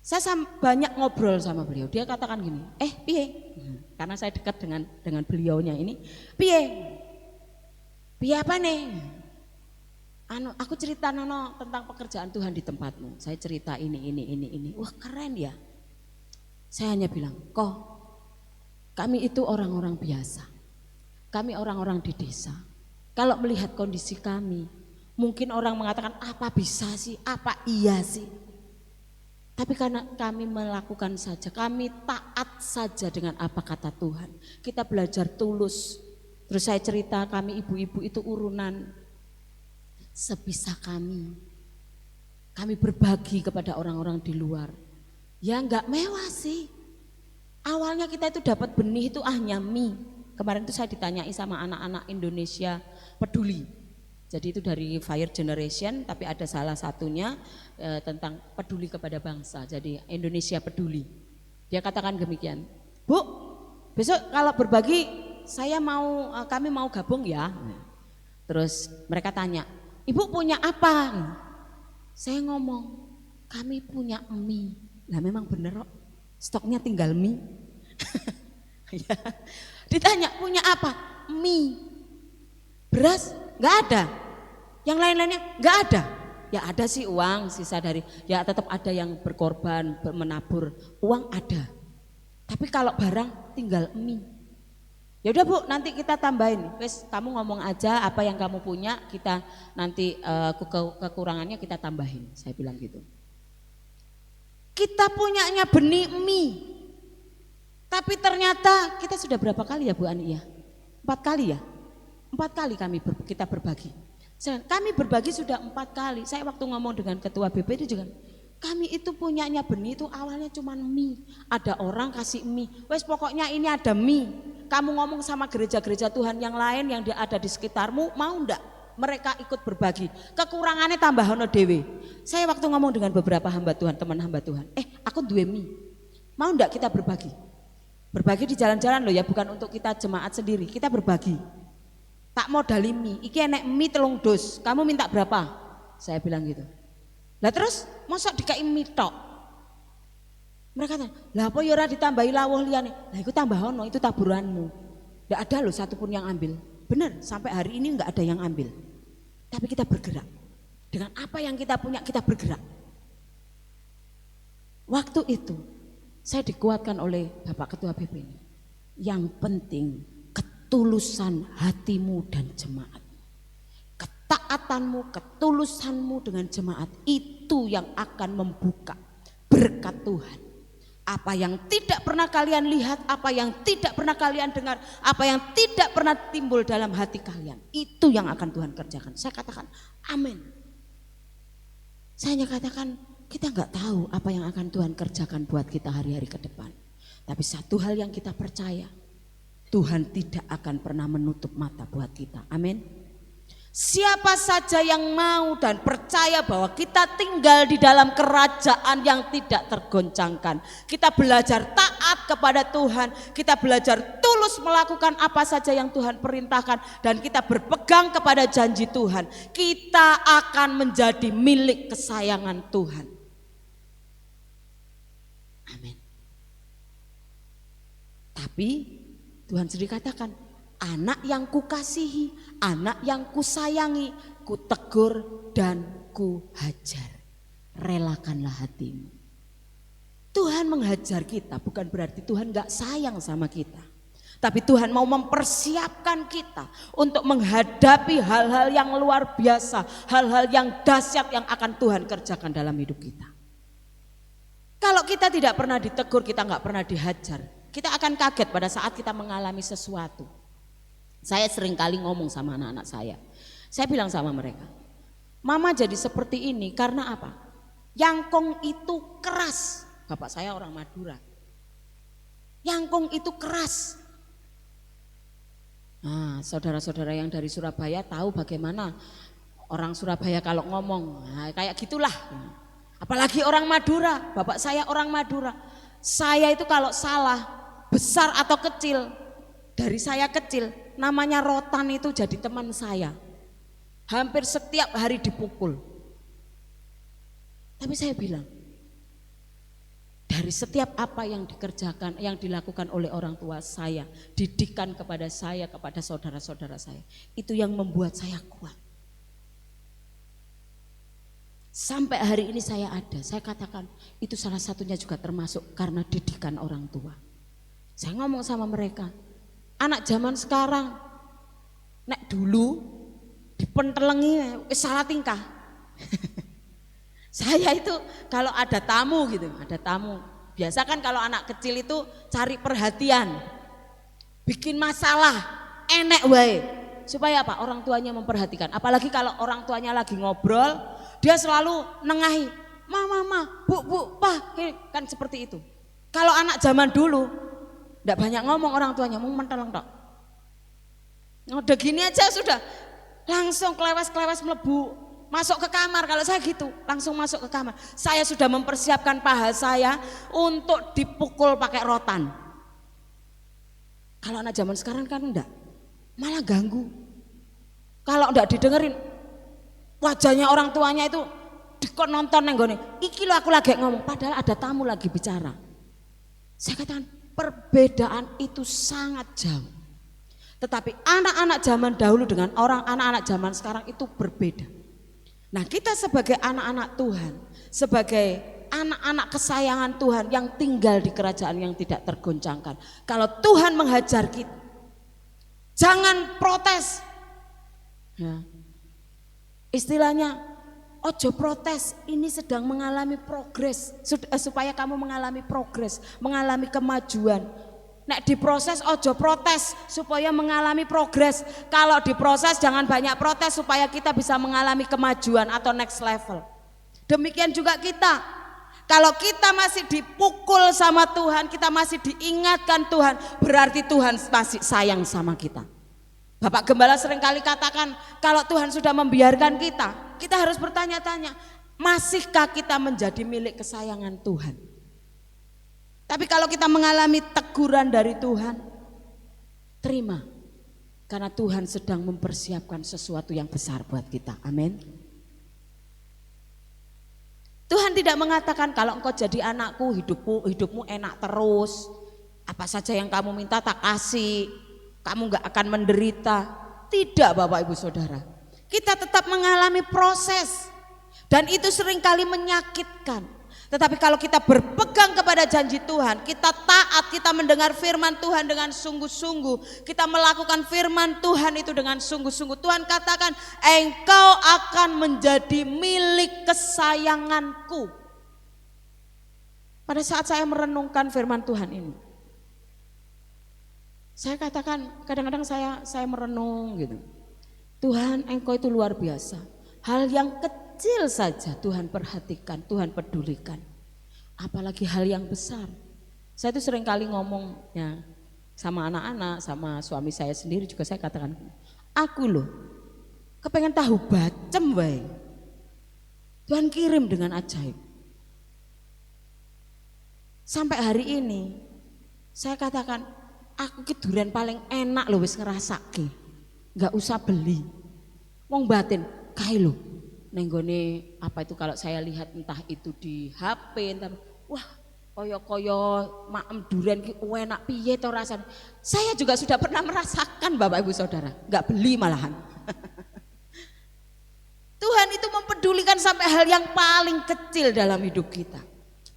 Saya banyak ngobrol sama beliau. Dia katakan gini, piye? Karena saya dekat dengan beliaunya ini. Piye? Piye apa nih? Aku cerita tentang pekerjaan Tuhan di tempatmu. Saya cerita ini. Wah keren ya. Saya hanya bilang, kami itu orang-orang biasa. Kami orang-orang di desa. Kalau melihat kondisi kami, mungkin orang mengatakan apa bisa sih? Apa iya sih? Tapi karena kami melakukan saja, kami taat saja dengan apa kata Tuhan. Kita belajar tulus. Terus saya cerita kami ibu-ibu itu urunan sebisa kami. Kami berbagi kepada orang-orang di luar. Ya enggak mewah sih. Awalnya kita itu dapat benih itu hanya mie. Kemarin itu saya ditanyai sama anak-anak Indonesia peduli. Jadi itu dari Fire Generation, tapi ada salah satunya tentang peduli kepada bangsa. Jadi Indonesia peduli. Dia katakan demikian, Bu, besok kalau berbagi kami mau gabung ya. Terus mereka tanya, Ibu punya apa? Saya ngomong, kami punya mie. Nah memang bener kok, stoknya tinggal mie. Ya. Ditanya punya apa? Mie. Beras nggak ada, yang lain-lainnya nggak ada. Ya ada sih uang sisa dari, ya tetap ada yang berkorban, menabur, uang ada. Tapi kalau barang tinggal mie. Ya udah Bu, nanti kita tambahin. Wes kamu ngomong aja apa yang kamu punya, kita nanti kekurangannya kita tambahin. Saya bilang gitu. Kita punyanya benih mie. Tapi ternyata kita sudah berapa kali ya Bu Ani ya? 4 kali ya? 4 kali kita berbagi. Kami berbagi sudah 4 kali. Saya waktu ngomong dengan ketua BP itu juga, kami itu punyanya benih itu awalnya cuma mie. Ada orang kasih mie, wes pokoknya ini ada mie. Kamu ngomong sama gereja-gereja Tuhan yang lain yang ada di sekitarmu, mau enggak? Mereka ikut berbagi. Kekurangannya tambah ono dewe. Saya waktu ngomong dengan beberapa hamba Tuhan, teman hamba Tuhan, aku duwe mie. Mau enggak kita berbagi? Berbagi di jalan-jalan loh ya, bukan untuk kita jemaat sendiri, kita berbagi. Tak modali mie, iki enek mie 3 dus, kamu minta berapa? Saya bilang gitu. Lah terus masa dikai mie tok? Mereka kata, lah apa ya ora ditambahi lawuh liyane? Lah iku tambah ono, itu taburanmu. Enggak ada loh satupun yang ambil. Benar, sampai hari ini enggak ada yang ambil. Tapi kita bergerak. Dengan apa yang kita punya kita bergerak. Waktu itu saya dikuatkan oleh Bapak Ketua BP ini. Yang penting ketulusan hatimu dan jemaat. Ketaatanmu, ketulusanmu dengan jemaat itu yang akan membuka berkat Tuhan. Apa yang tidak pernah kalian lihat, apa yang tidak pernah kalian dengar, apa yang tidak pernah timbul dalam hati kalian, itu yang akan Tuhan kerjakan. Saya katakan amin. Saya hanya katakan kita nggak tahu apa yang akan Tuhan kerjakan buat kita hari-hari ke depan. Tapi satu hal yang kita percaya, Tuhan tidak akan pernah menutup mata buat kita. Amin. Siapa saja yang mau dan percaya bahwa kita tinggal di dalam kerajaan yang tidak tergoncangkan. Kita belajar taat kepada Tuhan, kita belajar tulus melakukan apa saja yang Tuhan perintahkan, dan kita berpegang kepada janji Tuhan. Kita akan menjadi milik kesayangan Tuhan. Amin. Tapi Tuhan sendiri katakan, anak yang kukasihi, anak yang kusayangi, kutegur dan kuhajar. Relakanlah hatimu. Tuhan menghajar kita bukan berarti Tuhan gak sayang sama kita. Tapi Tuhan mau mempersiapkan kita untuk menghadapi hal-hal yang luar biasa, hal-hal yang dahsyat yang akan Tuhan kerjakan dalam hidup kita. Kalau kita tidak pernah ditegur, kita gak pernah dihajar, kita akan kaget pada saat kita mengalami sesuatu. Saya sering kali ngomong sama anak-anak saya bilang sama mereka, mama jadi seperti ini karena apa? Yangkong itu keras, bapak saya orang Madura, Yangkong itu keras. Nah, saudara-saudara yang dari Surabaya tahu bagaimana orang Surabaya kalau ngomong, nah, kayak gitulah. Apalagi orang Madura, bapak saya orang Madura. Saya itu kalau salah, besar atau kecil, dari saya kecil, namanya rotan itu jadi teman saya. Hampir setiap hari dipukul. Tapi saya bilang, dari setiap apa yang dikerjakan, yang dilakukan oleh orang tua saya, didikan kepada saya, kepada saudara-saudara saya, itu yang membuat saya kuat. Sampai hari ini saya ada, saya katakan itu salah satunya juga termasuk karena didikan orang tua. Saya ngomong sama mereka, anak zaman sekarang, nek dulu dipentelengi salah tingkah. Saya itu kalau ada tamu gitu, ada tamu. Biasa kan kalau anak kecil itu cari perhatian, bikin masalah, enek wae. Supaya apa? Orang tuanya memperhatikan. Apalagi kalau orang tuanya lagi ngobrol, dia selalu nengahi, mama, bu, pa, kan seperti itu. Kalau anak zaman dulu, enggak banyak ngomong orang tuanya, mau menteleng tok. Udah gini aja sudah, langsung kelewes melebu, masuk ke kamar. Kalau saya gitu, langsung masuk ke kamar. Saya sudah mempersiapkan paha saya untuk dipukul pakai rotan. Kalau anak zaman sekarang kan enggak, malah ganggu. Kalau enggak didengerin, wajahnya orang tuanya itu dikon nonton nenggone. Iki lo aku lagi ngomong, padahal ada tamu lagi bicara. Saya katakan perbedaan itu sangat jauh. Tetapi anak-anak zaman dahulu dengan anak-anak zaman sekarang itu berbeda. Nah, kita sebagai anak-anak Tuhan, sebagai anak-anak kesayangan Tuhan yang tinggal di kerajaan yang tidak tergoncangkan. Kalau Tuhan menghajar kita, jangan protes. Ya. Istilahnya, ojo protes, ini sedang mengalami progres, supaya kamu mengalami progres, mengalami kemajuan. Nek diproses ojo protes supaya mengalami progres. Kalau diproses jangan banyak protes supaya kita bisa mengalami kemajuan atau next level. Demikian juga kita. Kalau kita masih dipukul sama Tuhan, kita masih diingatkan Tuhan, berarti Tuhan masih sayang sama kita. Bapak Gembala seringkali katakan, kalau Tuhan sudah membiarkan kita harus bertanya-tanya, masihkah kita menjadi milik kesayangan Tuhan? Tapi kalau kita mengalami teguran dari Tuhan, terima. Karena Tuhan sedang mempersiapkan sesuatu yang besar buat kita. Amin. Tuhan tidak mengatakan kalau engkau jadi anakku, hidupmu enak terus. Apa saja yang kamu minta tak kasih, kamu gak akan menderita. Tidak Bapak Ibu Saudara. Kita tetap mengalami proses. Dan itu seringkali menyakitkan. Tetapi kalau kita berpegang kepada janji Tuhan, kita taat, kita mendengar firman Tuhan dengan sungguh-sungguh, kita melakukan firman Tuhan itu dengan sungguh-sungguh. Tuhan katakan, engkau akan menjadi milik kesayanganku. Pada saat saya merenungkan firman Tuhan ini, saya katakan, kadang-kadang saya merenung gitu. Tuhan, engkau itu luar biasa. Hal yang kecil saja Tuhan perhatikan, Tuhan pedulikan. Apalagi hal yang besar. Saya itu sering kali ngomong ya, sama anak-anak, sama suami saya sendiri juga saya katakan, aku loh kepengen tahu bacem wae. Tuhan kirim dengan ajaib. Sampai hari ini saya katakan, aku ki durian paling enak loh wis ngerasake. Enggak usah beli. Wong batin kae lho. Ning gone apa itu kalau saya lihat entah itu di HP entah wah kaya maem durian ki enak piye to rasane. Saya juga sudah pernah merasakan Bapak Ibu Saudara, enggak beli malahan. Tuhan itu mempedulikan sampai hal yang paling kecil dalam hidup kita.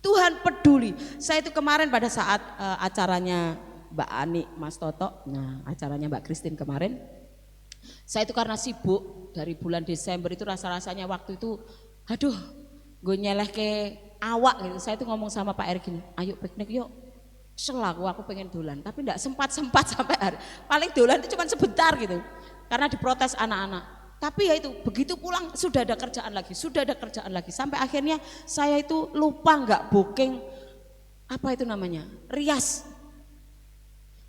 Tuhan peduli. Saya itu kemarin pada saat acaranya Mbak Ani, Mas Toto, nah acaranya Mbak Christine kemarin, saya itu karena sibuk dari bulan Desember itu rasa-rasanya waktu itu, aduh, gue nyeleh ke awak gitu. Saya itu ngomong sama Pak Erik gini, ayo piknik yuk. Selaku aku pengen dolan, tapi enggak sempat sampai hari. Paling dolan itu cuma sebentar gitu, karena diprotes anak-anak. Tapi ya itu begitu pulang sudah ada kerjaan lagi, sampai akhirnya saya itu lupa nggak booking apa itu namanya rias.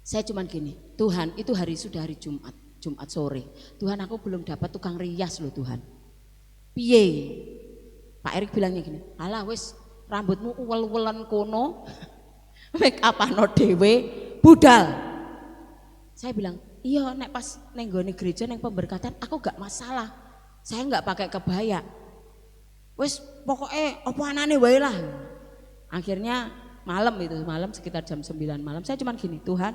Saya cuman gini, Tuhan itu sudah hari Jumat sore, Tuhan aku belum dapat tukang rias loh Tuhan. Piye? Pak Erik bilangnya gini, alah wis rambutmu uwel-uwelan kono, make upano dewe, budal. Saya bilang, iya nek pas nenggone gereja neng pemberkatan aku gak masalah. Saya gak pakai kebaya. Wes pokoknya apa anane wae lah. Akhirnya malam sekitar jam 9 malam saya cuman gini, Tuhan,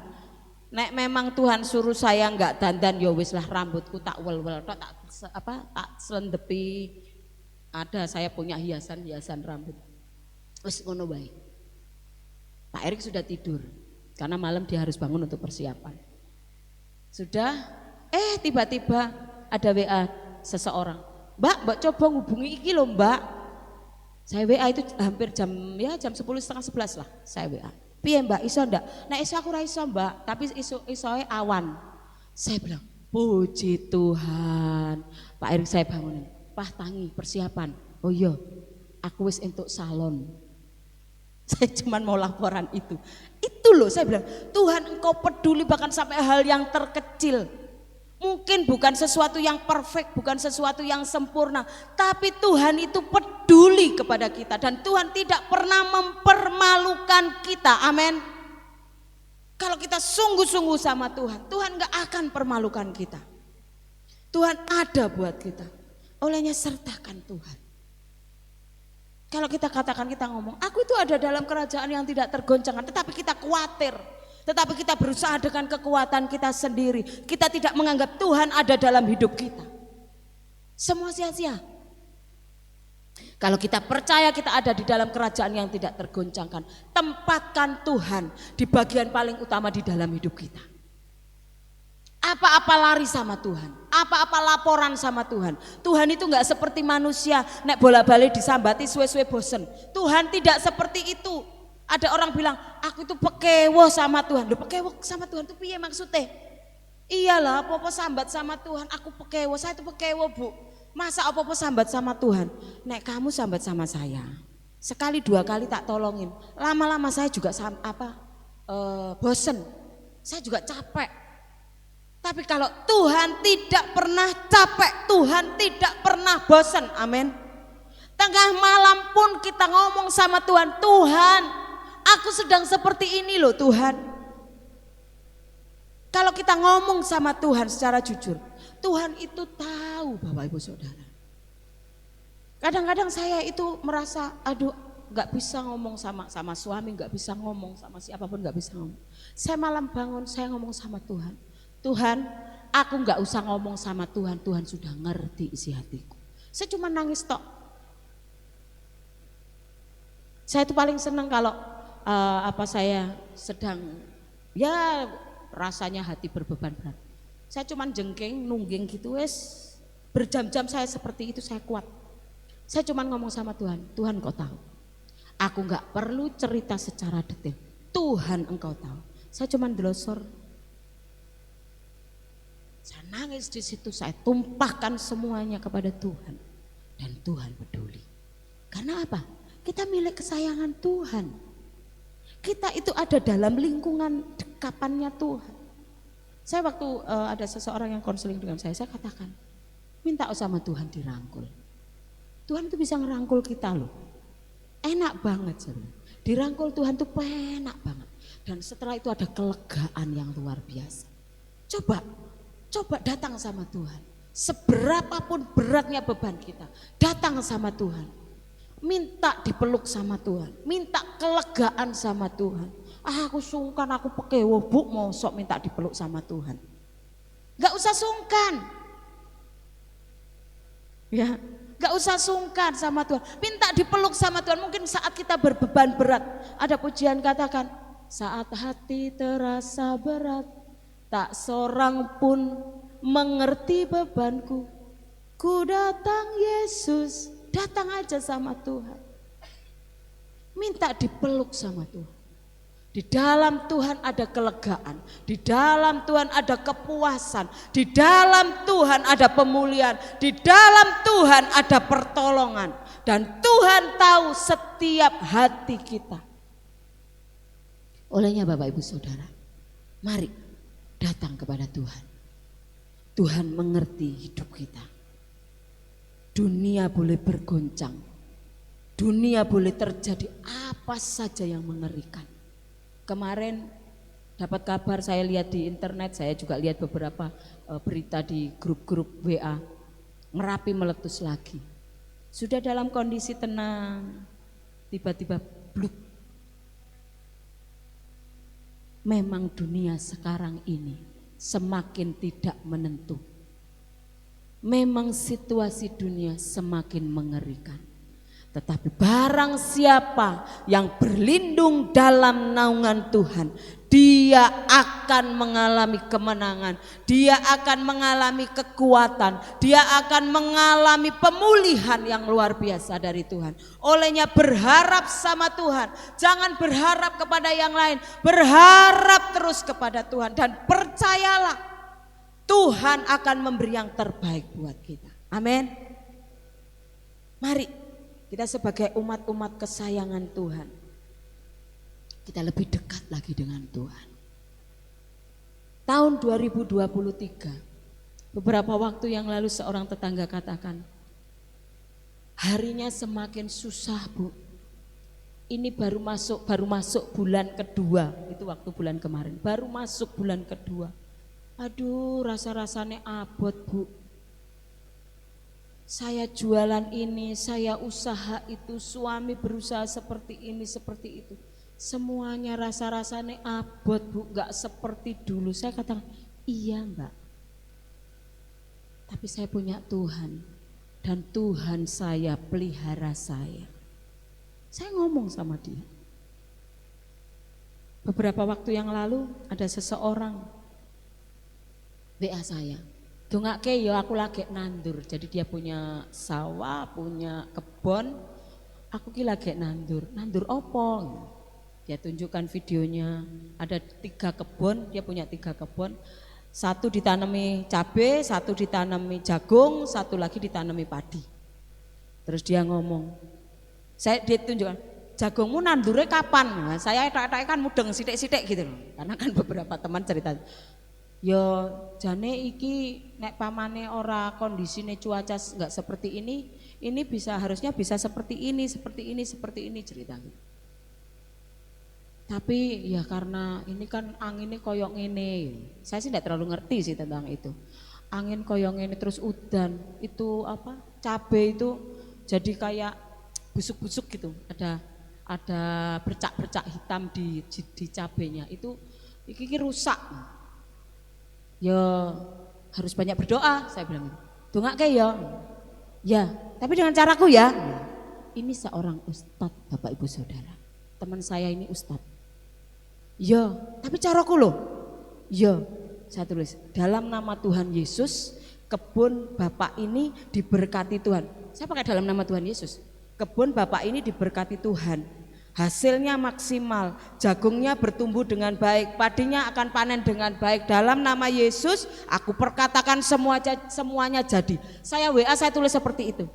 nek memang Tuhan suruh saya gak dandan ya wis lah rambutku tak wel-wel tak selendepi. Ada saya punya hiasan rambut. Wes ngono wae. Pak Erik sudah tidur karena malam dia harus bangun untuk persiapan. Sudah, tiba-tiba ada WA seseorang. Mbak coba hubungi iki loh Mbak. Saya WA itu hampir jam 10:30, 11 lah saya WA. Piye Mbak iso ndak? Nah iso aku ra iso Mbak, tapi isoe awan. Saya bilang, puji Tuhan. Pak Erik saya bangunin, Pah tangi persiapan. Oh iya, aku wis entuk salon. Saya cuma mau laporan itu. Itu loh saya bilang, Tuhan engkau peduli bahkan sampai hal yang terkecil. Mungkin bukan sesuatu yang perfect, bukan sesuatu yang sempurna. Tapi Tuhan itu peduli kepada kita. Dan Tuhan tidak pernah mempermalukan kita, amin. Kalau kita sungguh-sungguh sama Tuhan, Tuhan gak akan permalukan kita. Tuhan ada buat kita. Olehnya sertakan Tuhan. Kalau kita katakan, kita ngomong, aku itu ada dalam kerajaan yang tidak tergoncangkan, tetapi kita khawatir, tetapi kita berusaha dengan kekuatan kita sendiri. Kita tidak menganggap Tuhan ada dalam hidup kita. Semua sia-sia. Kalau kita percaya kita ada di dalam kerajaan yang tidak tergoncangkan, tempatkan Tuhan di bagian paling utama di dalam hidup kita. Apa-apa lari sama Tuhan, apa-apa laporan sama Tuhan. Tuhan itu enggak seperti manusia, nek bola-balik disambati suwe-suwe bosen. Tuhan tidak seperti itu. Ada orang bilang, aku itu pekewo sama Tuhan. Loh pekewo sama Tuhan itu piye maksudnya? Iyalah, apa-apa sambat sama Tuhan, aku pekewo, saya itu pekewo Bu. Masa apa-apa sambat sama Tuhan? Nek kamu sambat sama saya, sekali dua kali tak tolongin, lama-lama saya juga bosen, saya juga capek. Tapi kalau Tuhan tidak pernah capek, Tuhan tidak pernah bosan, amin. Tengah malam pun kita ngomong sama Tuhan, Tuhan aku sedang seperti ini loh Tuhan. Kalau kita ngomong sama Tuhan secara jujur, Tuhan itu tahu Bapak Ibu Saudara. Kadang-kadang saya itu merasa, aduh gak bisa ngomong sama suami, gak bisa ngomong sama siapapun, gak bisa ngomong. Saya malam bangun, saya ngomong sama Tuhan. Tuhan, aku gak usah ngomong sama Tuhan, Tuhan sudah ngerti isi hatiku. Saya cuma nangis tok. Saya itu paling senang kalau saya sedang ya rasanya hati berbeban berat. Saya cuma jengking, nungging gitu wes. Berjam-jam saya seperti itu, saya kuat. Saya cuma ngomong sama Tuhan, Tuhan kau tahu. Aku gak perlu cerita secara detail. Tuhan engkau tahu. Saya cuma delosor. Saya nangis di situ, saya tumpahkan semuanya kepada Tuhan. Dan Tuhan peduli. Karena apa? Kita milik kesayangan Tuhan. Kita itu ada dalam lingkungan dekapannya Tuhan. Saya waktu ada seseorang yang konseling dengan saya katakan, Minta sama Tuhan dirangkul. Tuhan itu bisa ngerangkul kita loh. Enak banget sebenarnya. Dirangkul Tuhan tuh enak banget. Dan setelah itu ada kelegaan yang luar biasa. Coba datang sama Tuhan. Seberapapun beratnya beban kita, datang sama Tuhan. Minta dipeluk sama Tuhan, minta kelegaan sama Tuhan. Aku sungkan, aku pekewo, Bu, mosok minta dipeluk sama Tuhan. Gak usah sungkan. Ya, gak usah sungkan sama Tuhan. Minta dipeluk sama Tuhan. Mungkin saat kita berbeban berat, ada pujian katakan, saat hati terasa berat, tak seorang pun mengerti bebanku. Ku datang Yesus, datang aja sama Tuhan. Minta dipeluk sama Tuhan. Di dalam Tuhan ada kelegaan, di dalam Tuhan ada kepuasan, di dalam Tuhan ada pemulihan, di dalam Tuhan ada pertolongan. Dan Tuhan tahu setiap hati kita. Olehnya Bapak Ibu Saudara, mari datang kepada Tuhan. Tuhan mengerti hidup kita. Dunia boleh bergoncang, dunia boleh terjadi apa saja yang mengerikan. Kemarin dapat kabar, saya lihat di internet, saya juga lihat beberapa berita di grup-grup WA, Merapi meletus lagi. Sudah dalam kondisi tenang, tiba-tiba bluk. Memang dunia sekarang ini semakin tidak menentu. Memang situasi dunia semakin mengerikan. Tetapi barang siapa yang berlindung dalam naungan Tuhan, dia akan mengalami kemenangan, dia akan mengalami kekuatan, dia akan mengalami pemulihan yang luar biasa dari Tuhan. Olehnya berharap sama Tuhan, jangan berharap kepada yang lain, berharap terus kepada Tuhan dan percayalah Tuhan akan memberi yang terbaik buat kita. Amin. Mari kita sebagai umat-umat kesayangan Tuhan, kita lebih dekat lagi dengan Tuhan. Tahun 2023, beberapa waktu yang lalu seorang tetangga katakan, harinya semakin susah, Bu. Ini baru masuk bulan kedua, itu waktu bulan kemarin, baru masuk bulan kedua. Aduh, rasa-rasanya abot, Bu. Saya jualan ini, saya usaha itu, suami berusaha seperti ini, seperti itu. Semuanya rasa-rasanya abot, Bu, gak seperti dulu. Saya katakan, iya Mbak. Tapi saya punya Tuhan, dan Tuhan saya pelihara saya. Saya ngomong sama dia. Beberapa waktu yang lalu ada seseorang WA saya. Dongake ya aku lagi nandur, jadi dia punya sawah, punya kebon, aku ki lagi nandur opo? Dia tunjukkan videonya, ada 3 kebon, dia punya 3 kebon, 1 ditanami cabai, 1 ditanami jagung, 1 lagi ditanami padi. Terus dia ngomong, dia tunjukkan, jagungmu nandure kapan? Nah, saya kan mudeng sidik-sidik gitu loh, karena kan beberapa teman cerita. Ya jane iki nek pamane ora kondisine cuaca nggak seperti ini harusnya bisa seperti ini cerita gitu. Tapi ya karena ini kan anginnya koyok ini, saya sih tidak terlalu ngerti sih tentang itu. Angin koyok ini terus udan, itu apa? Cabai itu jadi kayak busuk-busuk gitu. Ada bercak-bercak hitam di cabenya. Itu iki rusak. Ya harus banyak berdoa, saya bilang gitu. Dongake ya. Ya, tapi dengan caraku ya. Ini seorang ustadz, Bapak Ibu Saudara. Teman saya ini ustadz. Ya, tapi caraku loh. Ya, saya tulis dalam nama Tuhan Yesus, kebun Bapak ini diberkati Tuhan. Saya pakai dalam nama Tuhan Yesus. Kebun Bapak ini diberkati Tuhan. Hasilnya maksimal, jagungnya bertumbuh dengan baik, padinya akan panen dengan baik. Dalam nama Yesus, aku perkatakan semuanya jadi. Saya WA, saya tulis seperti itu.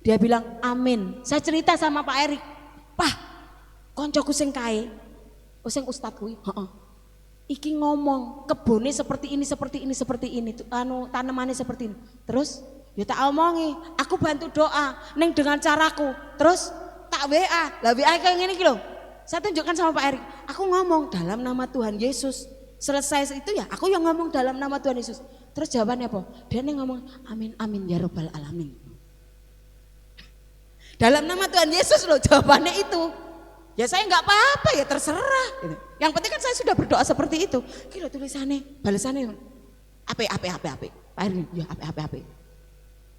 Dia bilang amin. Saya cerita sama Pak Erik, Pak, koncoku sing kae, sing ustad kuwi, iki ngomong kebunnya seperti ini, tanamannya seperti ini. Terus Ya tak omongi, aku bantu doa neng dengan caraku. Terus tak WA. Lah WA kayak gini gitu. Saya tunjukkan sama Pak Erik. Aku ngomong dalam nama Tuhan Yesus. Selesai itu ya aku yang ngomong dalam nama Tuhan Yesus. Terus jawabannya apa? Dia neng ngomong amin amin ya robbal alamin. Dalam nama Tuhan Yesus loh jawabannya itu. Ya saya nggak apa-apa ya terserah. Gitu. Yang penting kan saya sudah berdoa seperti itu. Kira tulisannya, balasannya apa. Pak Erik ya apa.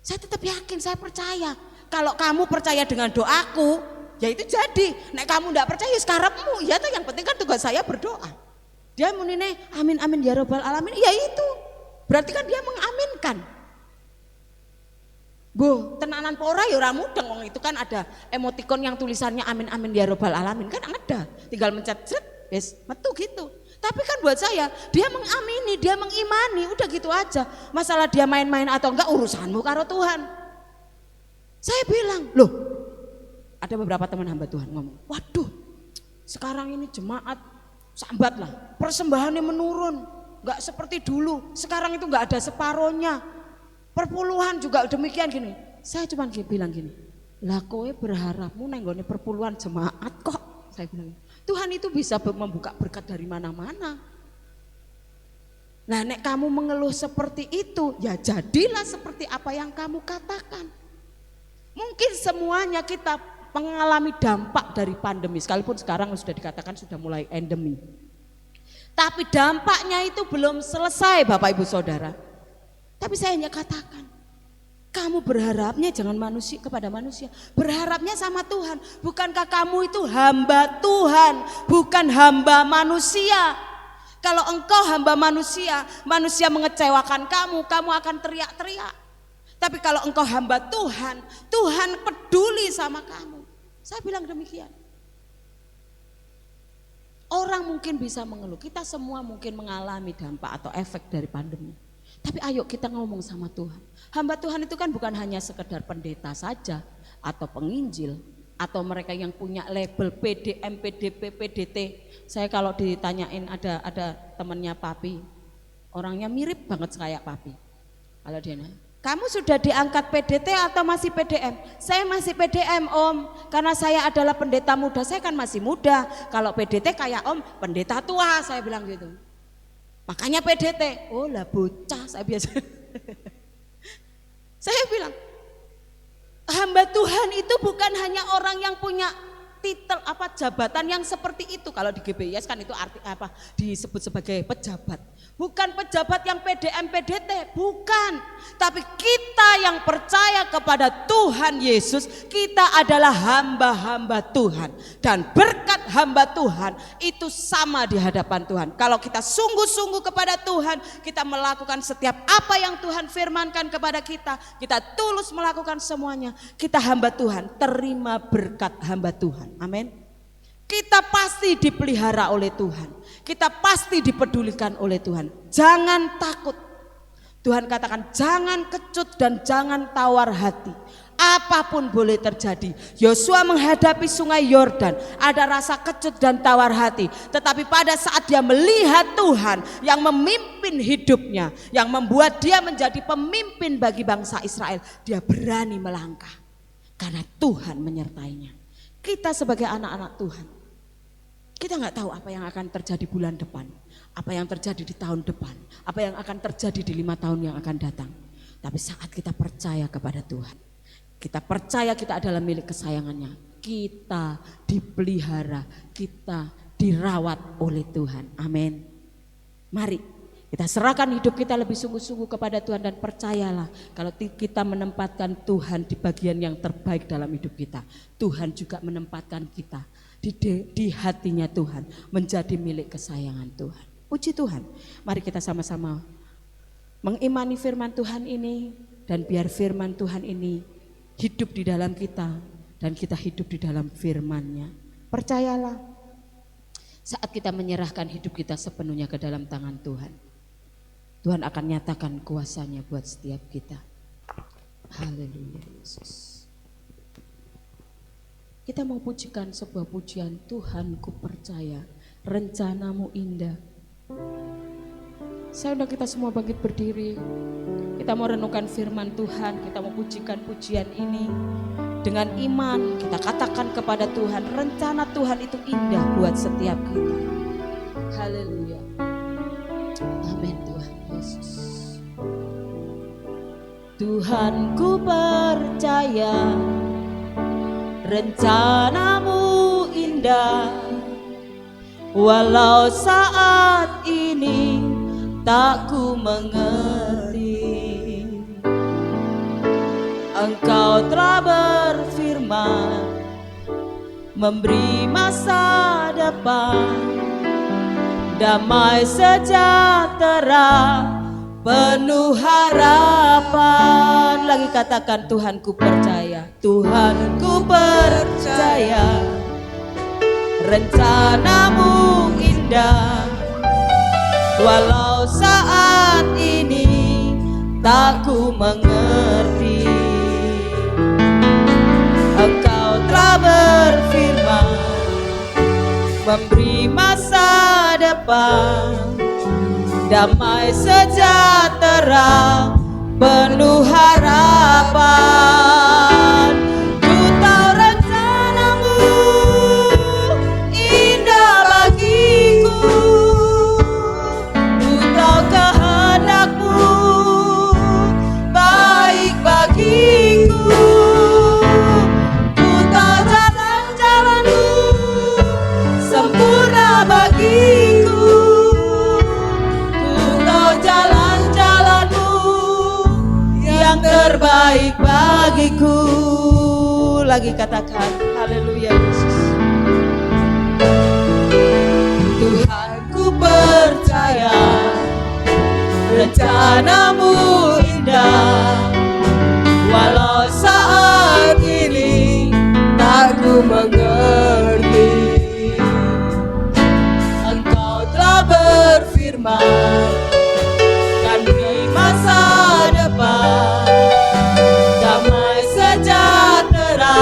Saya tetap yakin, saya percaya. Kalau kamu percaya dengan doaku, ya itu jadi. Nek kamu enggak percaya sekarangmu, ya tuh yang penting kan tugas saya berdoa. Dia munine amin amin ya robbal alamin, ya itu. Berarti kan dia mengaminkan. Bu, tenanan pora ya ora mudeng wong itu kan ada emoticon yang tulisannya amin amin ya robbal alamin kan ada. Tinggal mencet wis metu gitu. Tapi kan buat saya, dia mengamini, dia mengimani, udah gitu aja. Masalah dia main-main atau enggak urusanmu karo Tuhan. Saya bilang, loh ada beberapa teman hamba Tuhan ngomong, waduh sekarang ini jemaat sambat lah, persembahannya menurun. Enggak seperti dulu, sekarang itu enggak ada separohnya. Perpuluhan juga demikian gini. Saya cuma bilang gini, lah kowe berharapmu nenggone perpuluhan jemaat kok. Saya bilang, Tuhan itu bisa membuka berkat dari mana-mana. Nah, nek kamu mengeluh seperti itu, ya jadilah seperti apa yang kamu katakan. Mungkin semuanya kita mengalami dampak dari pandemi, sekalipun sekarang sudah dikatakan sudah mulai endemi. Tapi dampaknya itu belum selesai Bapak Ibu Saudara. Tapi saya hanya katakan, kamu berharapnya jangan manusia kepada manusia, berharapnya sama Tuhan. Bukankah kamu itu hamba Tuhan, bukan hamba manusia? Kalau engkau hamba manusia, manusia mengecewakan kamu, kamu akan teriak-teriak. Tapi kalau engkau hamba Tuhan, Tuhan peduli sama kamu. Saya bilang demikian. Orang mungkin bisa mengeluh, kita semua mungkin mengalami dampak atau efek dari pandemi. Tapi ayo kita ngomong sama Tuhan. Hamba Tuhan itu kan bukan hanya sekedar pendeta saja atau penginjil atau mereka yang punya label PDM, PDP, PDT. Saya kalau ditanyain ada temannya Papi, orangnya mirip banget kayak Papi. Kalau dia nanya, kamu sudah diangkat PDT atau masih PDM? Saya masih PDM Om, karena saya adalah pendeta muda, saya kan masih muda. Kalau PDT kayak Om, pendeta tua, saya bilang gitu. Makanya PDT, oh lah bocah saya biasa. Saya bilang, hamba Tuhan itu bukan hanya orang yang punya titel apa jabatan yang seperti itu. Kalau di GBIS kan itu arti apa disebut sebagai pejabat. Bukan pejabat yang PDM PDT, bukan. Tapi kita yang percaya kepada Tuhan Yesus, kita adalah hamba-hamba Tuhan. Dan berkat hamba Tuhan itu sama di hadapan Tuhan. Kalau kita sungguh-sungguh kepada Tuhan, kita melakukan setiap apa yang Tuhan firmankan kepada kita tulus melakukan semuanya, kita hamba Tuhan, terima berkat hamba Tuhan. Amin. Kita pasti dipelihara oleh Tuhan. Kita pasti dipedulikan oleh Tuhan. Jangan takut. Tuhan katakan jangan kecut dan jangan tawar hati. Apapun boleh terjadi. Yosua menghadapi sungai Yordan, ada rasa kecut dan tawar hati. Tetapi pada saat dia melihat Tuhan yang memimpin hidupnya, yang membuat dia menjadi pemimpin bagi bangsa Israel, dia berani melangkah. Karena Tuhan menyertainya. Kita sebagai anak-anak Tuhan, kita nggak tahu apa yang akan terjadi bulan depan, apa yang terjadi di tahun depan, apa yang akan terjadi di 5 tahun yang akan datang. Tapi saat kita percaya kepada Tuhan, kita percaya kita adalah milik kesayangannya, kita dipelihara, kita dirawat oleh Tuhan. Amin. Mari kita serahkan hidup kita lebih sungguh-sungguh kepada Tuhan dan percayalah kalau kita menempatkan Tuhan di bagian yang terbaik dalam hidup kita, Tuhan juga menempatkan kita di hatinya Tuhan menjadi milik kesayangan Tuhan. Puji Tuhan. Mari kita sama-sama mengimani firman Tuhan ini dan biar firman Tuhan ini hidup di dalam kita dan kita hidup di dalam firman-Nya. Percayalah, saat kita menyerahkan hidup kita sepenuhnya ke dalam tangan Tuhan, Tuhan akan nyatakan kuasa-Nya buat setiap kita. Haleluya Yesus. Kita mau pujikan sebuah pujian, Tuhan ku percaya rencanamu indah. Saya undang kita semua bangkit berdiri. Kita mau renungkan firman Tuhan, kita mau pujikan pujian ini. Dengan iman kita katakan kepada Tuhan, rencana Tuhan itu indah buat setiap kita. Haleluya. Amin Tuhan Yesus. Tuhan ku percaya rencanamu indah, walau saat ini tak ku mengerti. Engkau telah berfirman, memberi masa depan, damai sejahtera, penuh harapan. Lagi katakan, Tuhan ku percaya, Tuhan ku percaya, rencanamu indah, walau saat ini tak ku mengerti. Engkau telah berfirman, memberi masa depan, damai sejahtera, penuh harapan. Ku tahu rencanamu indah bagiku, ku tahu kehendakmu baik bagiku, ku tahu jalan-jalanmu sempurna bagiku, jalan-jalanmu yang terbaik bagiku. Lagi katakan, haleluya Yesus. Tuhan ku percaya, rencanamu indah, walau saat ini tak ku mengerti. Engkau telah berfirman, masa depan, damai sejahtera,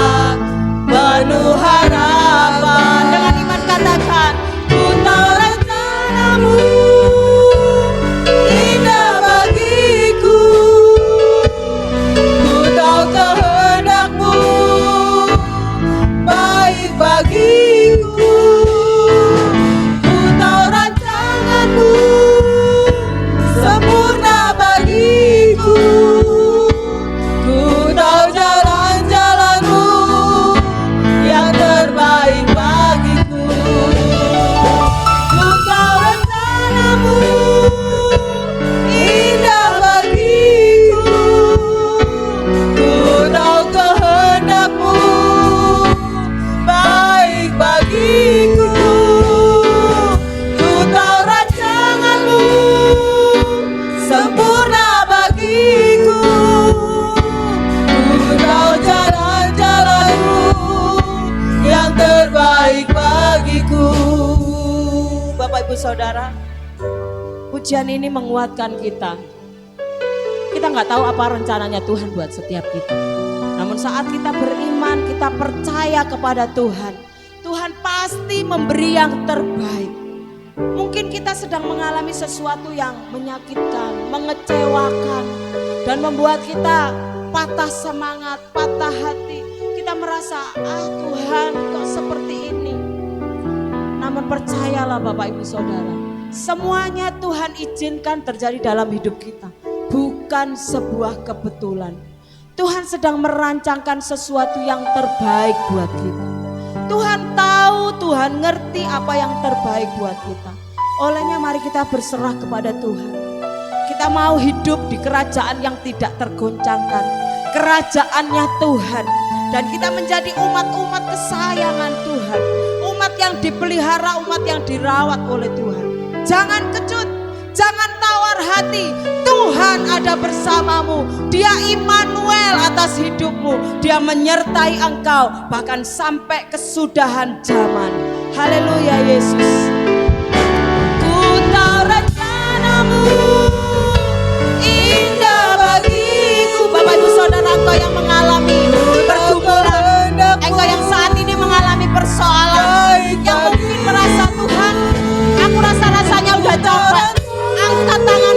penuh harapan. Dengan iman katakan, ku tahu rencanamu indah bagiku, ku tahu kehendakmu baik bagiku, ku tahu rancanganmu sempurna bagiku, ku tahu jalan-jalanmu yang terbaik bagiku, ku tahu rencanamu indah bagiku, ku tahu kehendakmu baik bagiku, ku tahu rancanganmu sempurna bagiku, ku tahu jalan-jalanmu yang terbaik bagiku. Bapak Ibu Saudara, pujian ini menguatkan kita. Kita nggak tahu apa rencananya Tuhan buat setiap kita. Namun saat kita beriman, kita percaya kepada Tuhan, Tuhan pasti memberi yang terbaik. Mungkin kita sedang mengalami sesuatu yang menyakitkan, mengecewakan, dan membuat kita patah semangat, patah hati. Kita merasa, Tuhan kok seperti ini. Namun percayalah Bapak Ibu Saudara, semuanya Tuhan izinkan terjadi dalam hidup kita. Bukan sebuah kebetulan. Tuhan sedang merancangkan sesuatu yang terbaik buat kita. Tuhan tahu, Tuhan ngerti apa yang terbaik buat kita. Olehnya mari kita berserah kepada Tuhan. Kita mau hidup di kerajaan yang tidak tergoncangkan, kerajaannya Tuhan. Dan kita menjadi umat-umat kesayangan Tuhan, umat yang dipelihara, umat yang dirawat oleh Tuhan. Jangan kecut, jangan tawar hati. Tuhan ada bersamamu. Dia Immanuel atas hidupmu. Dia menyertai engkau bahkan sampai kesudahan zaman. Haleluya Yesus. Ku tahu rencanamu indah bagiku. Bapak Ibu Saudara, engkau yang mengalami pergumulan, engkau yang saat ini mengalami persoalan, yang mungkin merasa Tuhan, aku rasa-rasanya udah coba, angkat tangan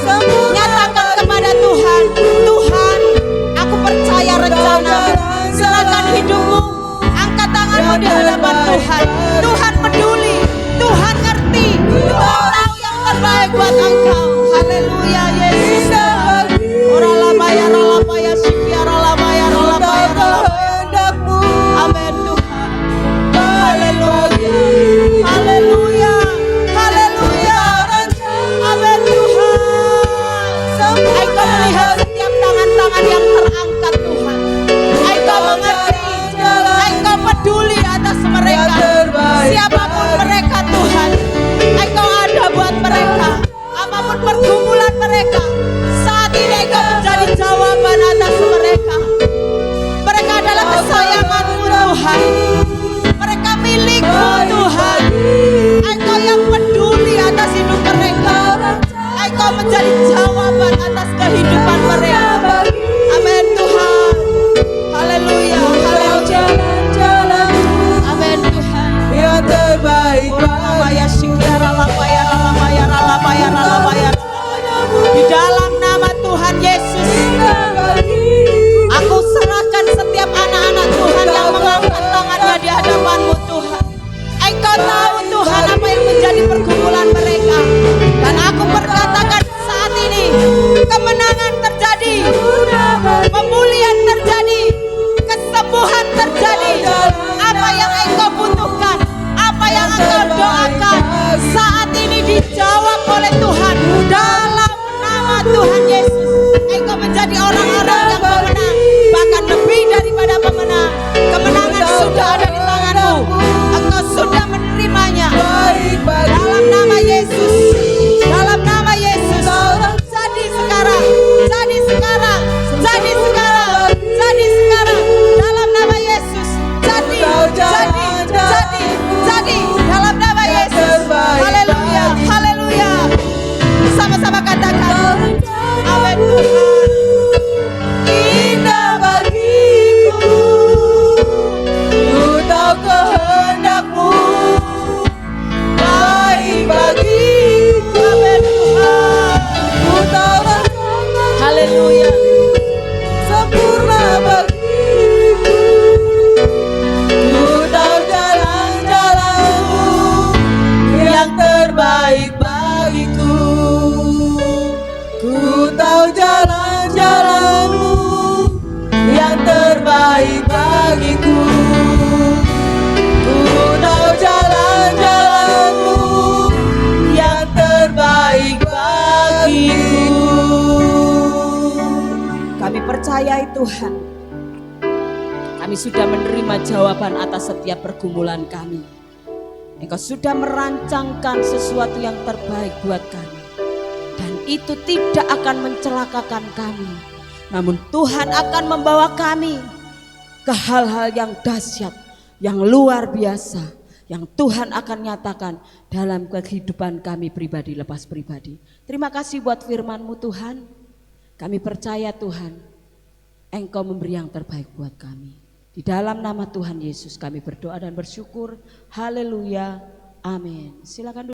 Nyatakan kepada Tuhan, Tuhan, aku percaya rencana-Mu. Serahkan hidupmu, angkat tanganmu di hadapan Tuhan. Tuhan peduli, Tuhan ngerti, Tuhan tahu yang terbaik buat engkau. Haleluya Yesus. Oralabaya ralabaya sikia ralabaya ralabaya ralabaya. Amin Tuhan. Haleluya. Haleluya. Haleluya. Amin Tuhan. Engkau melihat setiap tangan-tangan yang terangkat Tuhan. Engkau mengerti, Engkau peduli atas mereka. Siapapun mereka Tuhan, Engkau ada buat mereka. Apapun pergumulan mereka, saat ini Engkau menjadi jawaban atas mereka. Mereka adalah kesayangan-Mu Tuhan. Mereka milik-Mu Tuhan. Engkau yang peduli atas hidup mereka. Engkau menjadi jawaban atas kehidupan mereka. Amin Tuhan. Haleluya. Haleluya. Amin Tuhan. Yang terbaik Oralabaya sikia ralabaya ralabaya ralabaya ralabaya. Di dalam nama Tuhan Yesus, aku serahkan setiap anak-anak Tuhan yang mengangkat tangannya di hadapan-Mu Tuhan. Engkau tahu Tuhan apa yang menjadi pergumulan mereka. Dan aku berkatakan saat ini, kemenangan terjadi, pemulihan terjadi, kesembuhan terjadi. Apa yang Engkau butuhkan, apa yang Engkau doakan, saat ini dijawab oleh Tuhan. Dalam nama Tuhan Yesus, Engkau menjadi orang-orang yang pemenang, bahkan lebih daripada pemenang. Kemenangan sudah ada di tangan-Mu. Engkau sudah menerimanya. Dalam nama Yesus, dalam nama Yesus, jadi sekarang, jadi sekarang, jadi sekarang, jadi sekarang. Dalam nama Yesus, jadi, dalam nama Yesus. Haleluya, haleluya. Sama-sama katakan, amin Tuhan. indah bagiku, ku tahu kehendak-Mu baik bagiku. Amin Tuhan. Ku tahu rancangan Haleluya. sempurna bagiku. Ku tahu jalan-jalan-Mu yang terbaik bagiku. Ku tahu jalan-jalan-Mu yang terbaik bagiku. Ku tahu jalan-jalan-Mu yang terbaik bagiku. Kami percayai Tuhan, kami sudah menerima jawaban atas setiap pergumulan kami. Engkau sudah merancangkan sesuatu yang terbaik buat kami. Dan itu tidak akan mencelakakan kami. Namun Tuhan akan membawa kami ke hal-hal yang dahsyat, yang luar biasa. Yang Tuhan akan nyatakan dalam kehidupan kami pribadi lepas pribadi. Terima kasih buat firman-Mu Tuhan. Kami percaya Tuhan, Engkau memberi yang terbaik buat kami. Di dalam nama Tuhan Yesus kami berdoa dan bersyukur. Haleluya. Amin. Silakan.